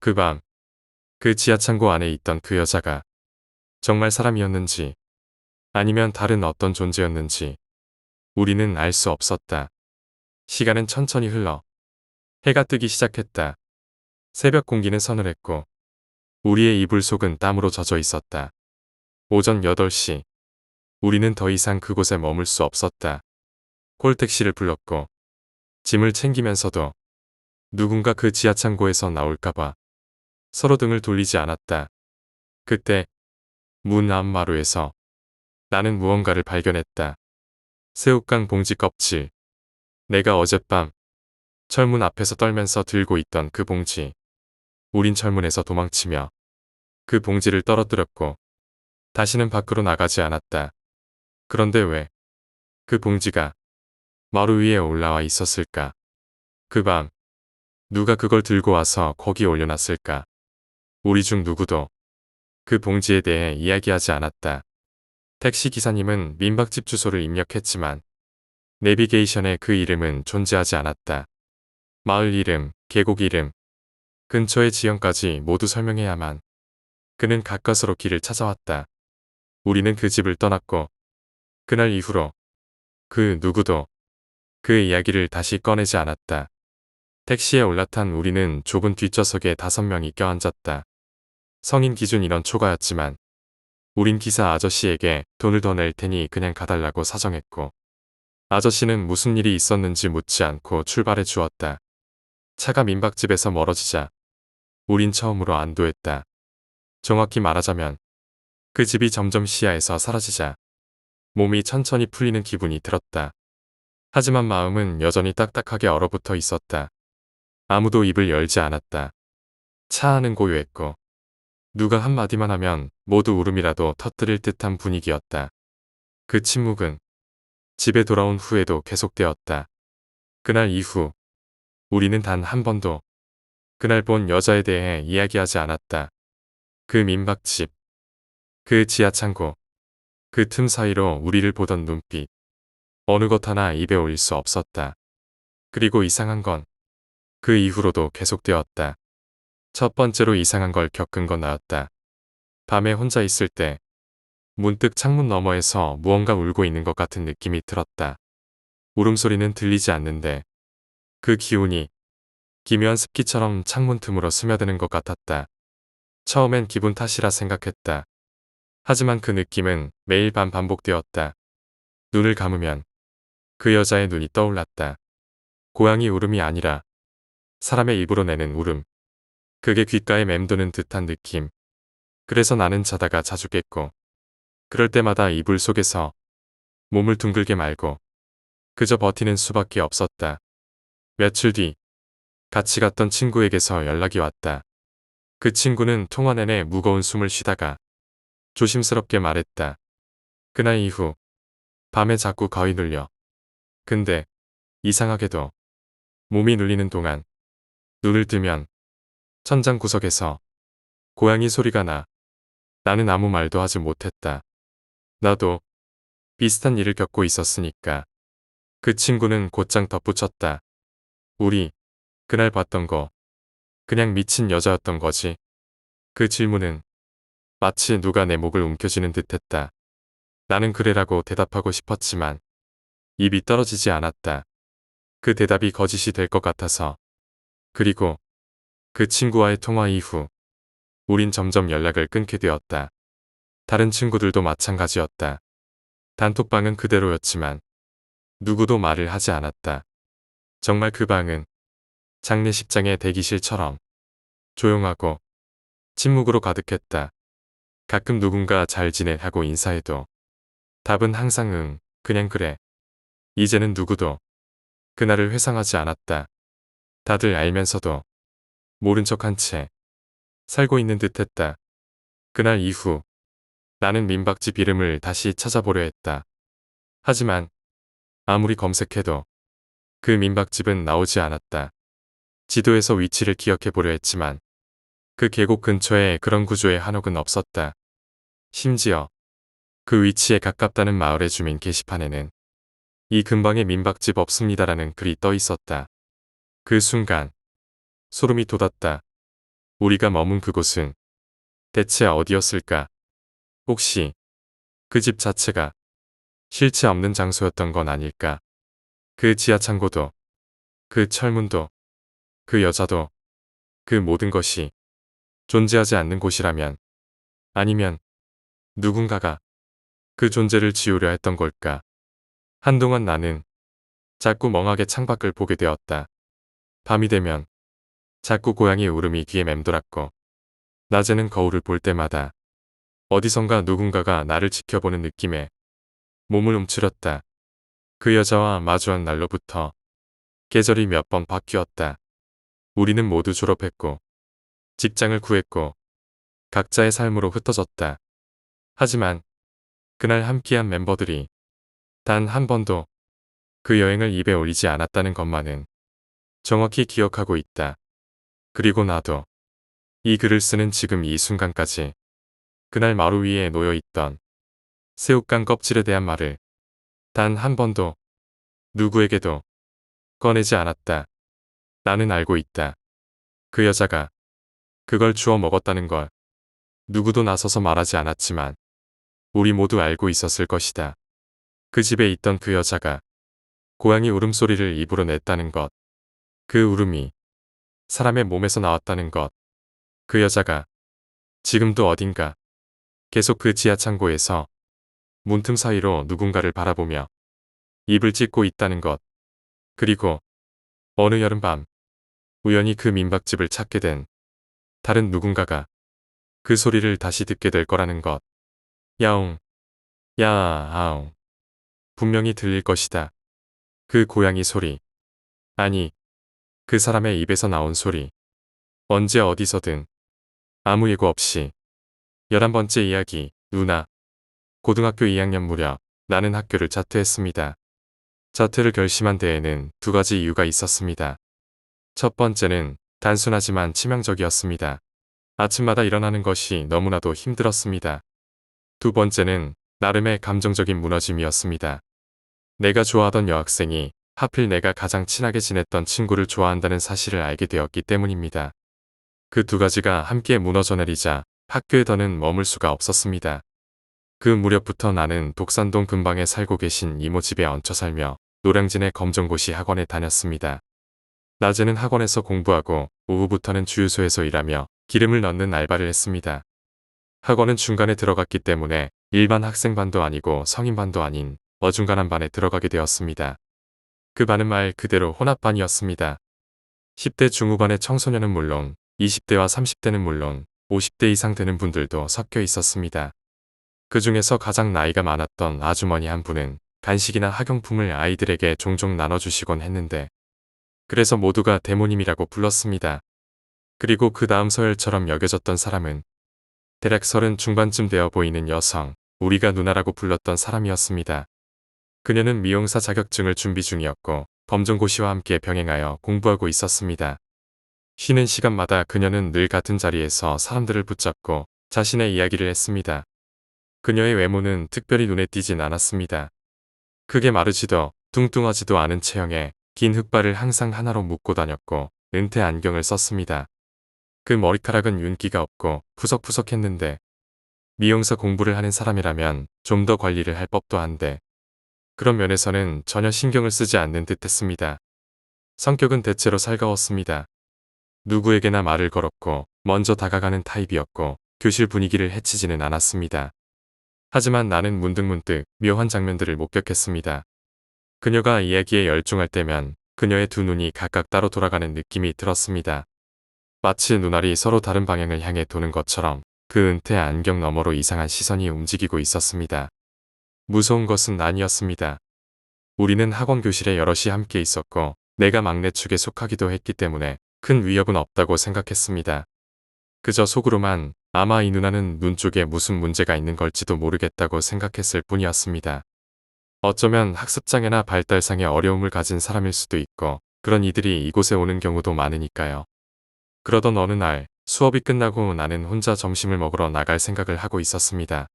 그 밤, 그 지하창고 안에 있던 그 여자가 정말 사람이었는지 아니면 다른 어떤 존재였는지 우리는 알 수 없었다. 시간은 천천히 흘러 해가 뜨기 시작했다. 새벽 공기는 서늘했고 우리의 이불 속은 땀으로 젖어 있었다. 오전 8시. 우리는 더 이상 그곳에 머물 수 없었다. 콜택시를 불렀고 짐을 챙기면서도 누군가 그 지하창고에서 나올까봐 서로 등을 돌리지 않았다. 그때 문 앞 마루에서 나는 무언가를 발견했다. 새우깡 봉지 껍질. 내가 어젯밤 철문 앞에서 떨면서 들고 있던 그 봉지. 우린 철문에서 도망치며 그 봉지를 떨어뜨렸고 다시는 밖으로 나가지 않았다. 그런데 왜 그 봉지가 마루 위에 올라와 있었을까? 그 밤 누가 그걸 들고 와서 거기 올려놨을까? 우리 중 누구도 그 봉지에 대해 이야기하지 않았다. 택시 기사님은 민박집 주소를 입력했지만 내비게이션에 그 이름은 존재하지 않았다. 마을 이름, 계곡 이름, 근처의 지형까지 모두 설명해야만 그는 가까스로 길을 찾아왔다. 우리는 그 집을 떠났고 그날 이후로 그 누구도 그 이야기를 다시 꺼내지 않았다. 택시에 올라탄 우리는 좁은 뒷좌석에 5명이 껴앉았다. 성인 기준 인원 초과였지만 우린 기사 아저씨에게 돈을 더 낼 테니 그냥 가달라고 사정했고 아저씨는 무슨 일이 있었는지 묻지 않고 출발해 주었다. 차가 민박집에서 멀어지자 우린 처음으로 안도했다. 정확히 말하자면 그 집이 점점 시야에서 사라지자 몸이 천천히 풀리는 기분이 들었다. 하지만 마음은 여전히 딱딱하게 얼어붙어 있었다. 아무도 입을 열지 않았다. 차 안은 고요했고 누가 한마디만 하면 모두 울음이라도 터뜨릴 듯한 분위기였다. 그 침묵은 집에 돌아온 후에도 계속되었다. 그날 이후 우리는 단 한 번도 그날 본 여자에 대해 이야기하지 않았다. 그 민박집, 그 지하창고, 그 틈 사이로 우리를 보던 눈빛. 어느 것 하나 입에 올릴 수 없었다. 그리고 이상한 건 그 이후로도 계속되었다. 첫 번째로 이상한 걸 겪은 건 나였다. 밤에 혼자 있을 때 문득 창문 너머에서 무언가 울고 있는 것 같은 느낌이 들었다. 울음소리는 들리지 않는데 그 기운이 기묘한 습기처럼 창문 틈으로 스며드는 것 같았다. 처음엔 기분 탓이라 생각했다. 하지만 그 느낌은 매일 밤 반복되었다. 눈을 감으면 그 여자의 눈이 떠올랐다. 고양이 울음이 아니라 사람의 입으로 내는 울음. 그게 귓가에 맴도는 듯한 느낌. 그래서 나는 자다가 자주 깼고 그럴 때마다 이불 속에서 몸을 둥글게 말고 그저 버티는 수밖에 없었다. 며칠 뒤 같이 갔던 친구에게서 연락이 왔다. 그 친구는 통화 내내 무거운 숨을 쉬다가 조심스럽게 말했다. 그날 이후 밤에 자꾸 거의 눌려. 근데 이상하게도 몸이 눌리는 동안 눈을 뜨면 천장 구석에서 고양이 소리가 나. 나는 아무 말도 하지 못했다. 나도 비슷한 일을 겪고 있었으니까. 그 친구는 곧장 덧붙였다. 우리 그날 봤던 거 그냥 미친 여자였던 거지. 그 질문은 마치 누가 내 목을 움켜쥐는 듯했다. 나는 그래라고 대답하고 싶었지만 입이 떨어지지 않았다. 그 대답이 거짓이 될 것 같아서. 그리고 그 친구와의 통화 이후 우린 점점 연락을 끊게 되었다. 다른 친구들도 마찬가지였다. 단톡방은 그대로였지만 누구도 말을 하지 않았다. 정말 그 방은 장례식장의 대기실처럼 조용하고 침묵으로 가득했다. 가끔 누군가 잘 지내 하고 인사해도 답은 항상 응, 그냥 그래. 이제는 누구도 그날을 회상하지 않았다. 다들 알면서도 모른 척한 채 살고 있는 듯했다. 그날 이후 나는 민박집 이름을 다시 찾아보려 했다. 하지만 아무리 검색해도 그 민박집은 나오지 않았다. 지도에서 위치를 기억해 보려 했지만 그 계곡 근처에 그런 구조의 한옥은 없었다. 심지어 그 위치에 가깝다는 마을의 주민 게시판에는 이 근방에 민박집 없습니다라는 글이 떠 있었다. 그 순간 소름이 돋았다. 우리가 머문 그곳은 대체 어디였을까? 혹시 그 집 자체가 실체 없는 장소였던 건 아닐까? 그 지하창고도, 그 철문도, 그 여자도, 그 모든 것이 존재하지 않는 곳이라면, 아니면 누군가가 그 존재를 지우려 했던 걸까? 한동안 나는 자꾸 멍하게 창밖을 보게 되었다. 밤이 되면 자꾸 고양이 울음이 귀에 맴돌았고, 낮에는 거울을 볼 때마다 어디선가 누군가가 나를 지켜보는 느낌에 몸을 움츠렸다. 그 여자와 마주한 날로부터 계절이 몇 번 바뀌었다. 우리는 모두 졸업했고 직장을 구했고 각자의 삶으로 흩어졌다. 하지만 그날 함께한 멤버들이 단 한 번도 그 여행을 입에 올리지 않았다는 것만은 정확히 기억하고 있다. 그리고 나도 이 글을 쓰는 지금 이 순간까지 그날 마루 위에 놓여있던 새우깡 껍질에 대한 말을 단 한 번도 누구에게도 꺼내지 않았다. 나는 알고 있다. 그 여자가 그걸 주워 먹었다는 걸 누구도 나서서 말하지 않았지만 우리 모두 알고 있었을 것이다. 그 집에 있던 그 여자가 고양이 울음소리를 입으로 냈다는 것. 그 울음이 사람의 몸에서 나왔다는 것. 그 여자가 지금도 어딘가 계속 그 지하 창고에서 문틈 사이로 누군가를 바라보며 입을 찢고 있다는 것. 그리고 어느 여름밤 우연히 그 민박집을 찾게 된 다른 누군가가 그 소리를 다시 듣게 될 거라는 것. 야옹, 야아옹. 분명히 들릴 것이다. 그 고양이 소리. 아니, 그 사람의 입에서 나온 소리. 언제 어디서든 아무 예고 없이. 11번째 이야기. 누나. 고등학교 2학년 무렵 나는 학교를 자퇴했습니다. 자퇴를 결심한 데에는 두 가지 이유가 있었습니다. 첫 번째는 단순하지만 치명적이었습니다. 아침마다 일어나는 것이 너무나도 힘들었습니다. 두 번째는 나름의 감정적인 무너짐이었습니다. 내가 좋아하던 여학생이 하필 내가 가장 친하게 지냈던 친구를 좋아한다는 사실을 알게 되었기 때문입니다. 그 두 가지가 함께 무너져 내리자 학교에 더는 머물 수가 없었습니다. 그 무렵부터 나는 독산동 근방에 살고 계신 이모 집에 얹혀 살며 노량진의 검정고시 학원에 다녔습니다. 낮에는 학원에서 공부하고 오후부터는 주유소에서 일하며 기름을 넣는 알바를 했습니다. 학원은 중간에 들어갔기 때문에 일반 학생반도 아니고 성인반도 아닌 어중간한 반에 들어가게 되었습니다. 그 반은 말 그대로 혼합반이었습니다. 10대 중후반의 청소년은 물론 20대와 30대는 물론 50대 이상 되는 분들도 섞여 있었습니다. 그 중에서 가장 나이가 많았던 아주머니 한 분은 간식이나 학용품을 아이들에게 종종 나눠주시곤 했는데 그래서 모두가 대모님이라고 불렀습니다. 그리고 그 다음 서열처럼 여겨졌던 사람은 대략 30 중반쯤 되어 보이는 여성, 우리가 누나라고 불렀던 사람이었습니다. 그녀는 미용사 자격증을 준비 중이었고 검정고시와 함께 병행하여 공부하고 있었습니다. 쉬는 시간마다 그녀는 늘 같은 자리에서 사람들을 붙잡고 자신의 이야기를 했습니다. 그녀의 외모는 특별히 눈에 띄진 않았습니다. 크게 마르지도 뚱뚱하지도 않은 체형에 긴 흑발을 항상 하나로 묶고 다녔고 은퇴 안경을 썼습니다. 그 머리카락은 윤기가 없고 푸석푸석했는데 미용사 공부를 하는 사람이라면 좀 더 관리를 할 법도 한데 그런 면에서는 전혀 신경을 쓰지 않는 듯했습니다. 성격은 대체로 살가웠습니다. 누구에게나 말을 걸었고 먼저 다가가는 타입이었고 교실 분위기를 해치지는 않았습니다. 하지만 나는 문득문득 묘한 장면들을 목격했습니다. 그녀가 이야기에 열중할 때면 그녀의 두 눈이 각각 따로 돌아가는 느낌이 들었습니다. 마치 눈알이 서로 다른 방향을 향해 도는 것처럼 그 은퇴 안경 너머로 이상한 시선이 움직이고 있었습니다. 무서운 것은 아니었습니다. 우리는 학원 교실에 여럿이 함께 있었고 내가 막내 축에 속하기도 했기 때문에 큰 위협은 없다고 생각했습니다. 그저 속으로만 아마 이 누나는 눈 쪽에 무슨 문제가 있는 걸지도 모르겠다고 생각했을 뿐이었습니다. 어쩌면 학습장애나 발달상의 어려움을 가진 사람일 수도 있고 그런 이들이 이곳에 오는 경우도 많으니까요. 그러던 어느 날 수업이 끝나고 나는 혼자 점심을 먹으러 나갈 생각을 하고 있었습니다.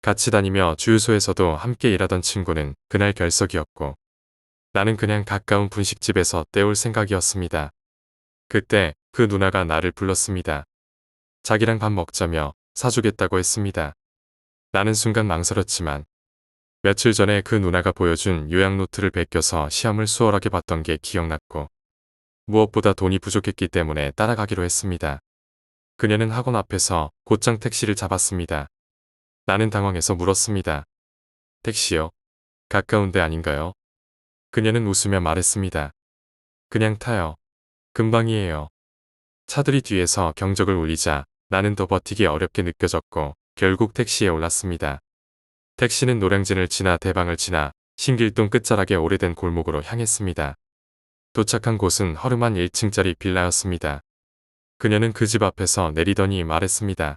같이 다니며 주유소에서도 함께 일하던 친구는 그날 결석이었고 나는 그냥 가까운 분식집에서 때울 생각이었습니다. 그때 그 누나가 나를 불렀습니다. 자기랑 밥 먹자며 사주겠다고 했습니다. 나는 순간 망설였지만 며칠 전에 그 누나가 보여준 요약 노트를 베껴서 시험을 수월하게 봤던 게 기억났고 무엇보다 돈이 부족했기 때문에 따라가기로 했습니다. 그녀는 학원 앞에서 곧장 택시를 잡았습니다. 나는 당황해서 물었습니다. 택시요? 가까운 데 아닌가요? 그녀는 웃으며 말했습니다. 그냥 타요. 금방이에요. 차들이 뒤에서 경적을 울리자 나는 더 버티기 어렵게 느껴졌고 결국 택시에 올랐습니다. 택시는 노량진을 지나 대방을 지나 신길동 끝자락의 오래된 골목으로 향했습니다. 도착한 곳은 허름한 1층짜리 빌라였습니다. 그녀는 그 집 앞에서 내리더니 말했습니다.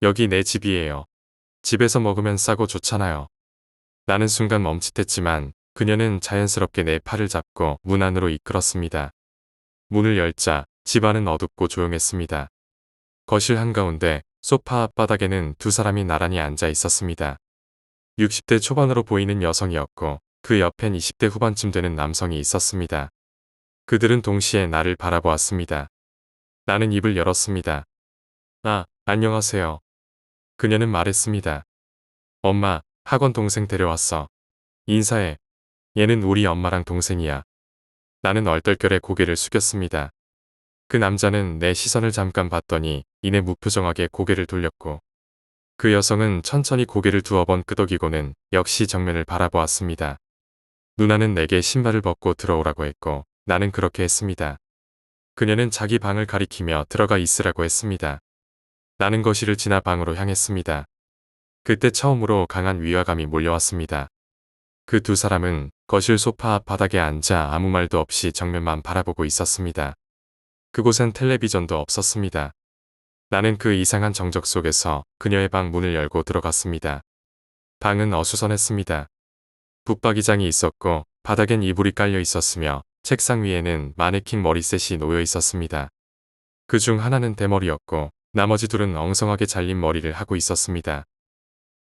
여기 내 집이에요. 집에서 먹으면 싸고 좋잖아요. 나는 순간 멈칫했지만 그녀는 자연스럽게 내 팔을 잡고 문 안으로 이끌었습니다. 문을 열자 집안은 어둡고 조용했습니다. 거실 한가운데 소파 앞바닥에는 두 사람이 나란히 앉아 있었습니다. 60대 초반으로 보이는 여성이었고 그 옆엔 20대 후반쯤 되는 남성이 있었습니다. 그들은 동시에 나를 바라보았습니다. 나는 입을 열었습니다. 아, 안녕하세요. 그녀는 말했습니다. 엄마, 학원 동생 데려왔어. 인사해. 얘는 우리 엄마랑 동생이야. 나는 얼떨결에 고개를 숙였습니다. 그 남자는 내 시선을 잠깐 봤더니 이내 무표정하게 고개를 돌렸고 그 여성은 천천히 고개를 두어 번 끄덕이고는 역시 정면을 바라보았습니다. 누나는 내게 신발을 벗고 들어오라고 했고 나는 그렇게 했습니다. 그녀는 자기 방을 가리키며 들어가 있으라고 했습니다. 나는 거실을 지나 방으로 향했습니다. 그때 처음으로 강한 위화감이 몰려왔습니다. 그 두 사람은 거실 소파 앞 바닥에 앉아 아무 말도 없이 정면만 바라보고 있었습니다. 그곳엔 텔레비전도 없었습니다. 나는 그 이상한 정적 속에서 그녀의 방 문을 열고 들어갔습니다. 방은 어수선했습니다. 붙박이장이 있었고 바닥엔 이불이 깔려 있었으며 책상 위에는 마네킹 머리셋이 놓여 있었습니다. 그중 하나는 대머리였고 나머지 둘은 엉성하게 잘린 머리를 하고 있었습니다.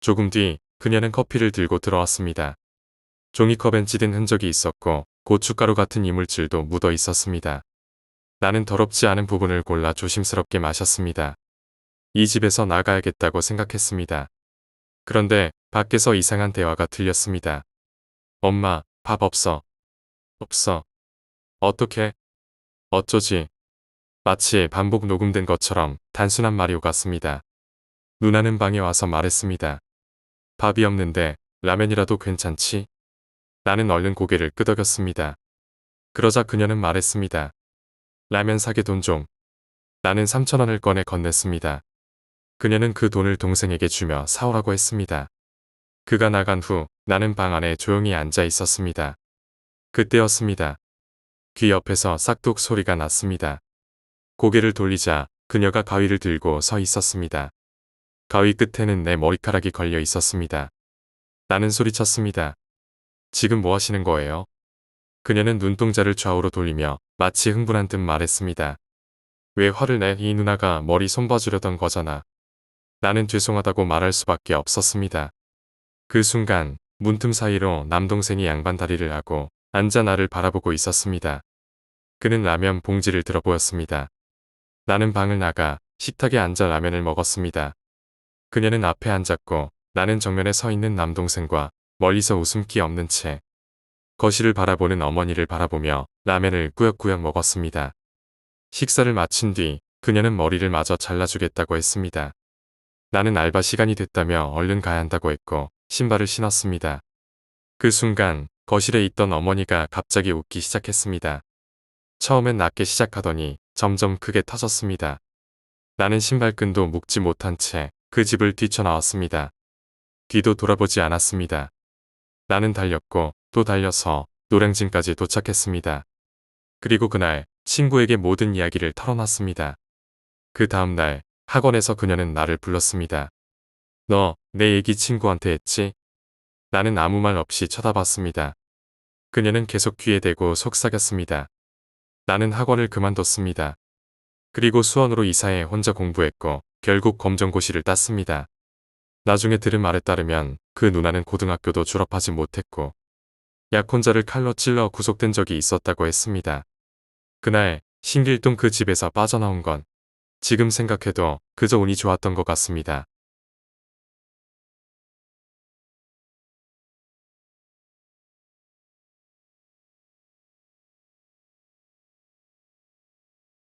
조금 뒤 그녀는 커피를 들고 들어왔습니다. 종이컵엔 찌든 흔적이 있었고 고춧가루 같은 이물질도 묻어 있었습니다. 나는 더럽지 않은 부분을 골라 조심스럽게 마셨습니다. 이 집에서 나가야겠다고 생각했습니다. 그런데 밖에서 이상한 대화가 들렸습니다. 엄마, 밥 없어. 없어. 어떻게? 어쩌지? 마치 반복 녹음된 것처럼 단순한 말이 오갔습니다. 누나는 방에 와서 말했습니다. 밥이 없는데 라면이라도 괜찮지? 나는 얼른 고개를 끄덕였습니다. 그러자 그녀는 말했습니다. 라면 사게 돈 좀. 나는 3,000원을 꺼내 건넸습니다. 그녀는 그 돈을 동생에게 주며 사오라고 했습니다. 그가 나간 후 나는 방 안에 조용히 앉아 있었습니다. 그때였습니다. 귀 옆에서 싹둑 소리가 났습니다. 고개를 돌리자 그녀가 가위를 들고 서 있었습니다. 가위 끝에는 내 머리카락이 걸려 있었습니다. 나는 소리쳤습니다. 지금 뭐 하시는 거예요? 그녀는 눈동자를 좌우로 돌리며 마치 흥분한 듯 말했습니다. 왜 화를 내? 이 누나가 머리 손봐주려던 거잖아. 나는 죄송하다고 말할 수밖에 없었습니다. 그 순간 문틈 사이로 남동생이 양반 다리를 하고 앉아 나를 바라보고 있었습니다. 그는 라면 봉지를 들어 보였습니다. 나는 방을 나가 식탁에 앉아 라면을 먹었습니다. 그녀는 앞에 앉았고 나는 정면에 서 있는 남동생과 멀리서 웃음기 없는 채 거실을 바라보는 어머니를 바라보며 라면을 꾸역꾸역 먹었습니다. 식사를 마친 뒤 그녀는 머리를 마저 잘라주겠다고 했습니다. 나는 알바 시간이 됐다며 얼른 가야 한다고 했고 신발을 신었습니다. 그 순간 거실에 있던 어머니가 갑자기 웃기 시작했습니다. 처음엔 낮게 시작하더니 점점 크게 터졌습니다. 나는 신발끈도 묶지 못한 채 그 집을 뛰쳐나왔습니다. 뒤도 돌아보지 않았습니다. 나는 달렸고 또 달려서 노량진까지 도착했습니다. 그리고 그날 친구에게 모든 이야기를 털어놨습니다. 그 다음날 학원에서 그녀는 나를 불렀습니다. 너 내 얘기 친구한테 했지? 나는 아무 말 없이 쳐다봤습니다. 그녀는 계속 귀에 대고 속삭였습니다. 나는 학원을 그만뒀습니다. 그리고 수원으로 이사해 혼자 공부했고 결국 검정고시를 땄습니다. 나중에 들은 말에 따르면 그 누나는 고등학교도 졸업하지 못했고 약혼자를 칼로 찔러 구속된 적이 있었다고 했습니다. 그날 신길동 그 집에서 빠져나온 건 지금 생각해도 그저 운이 좋았던 것 같습니다.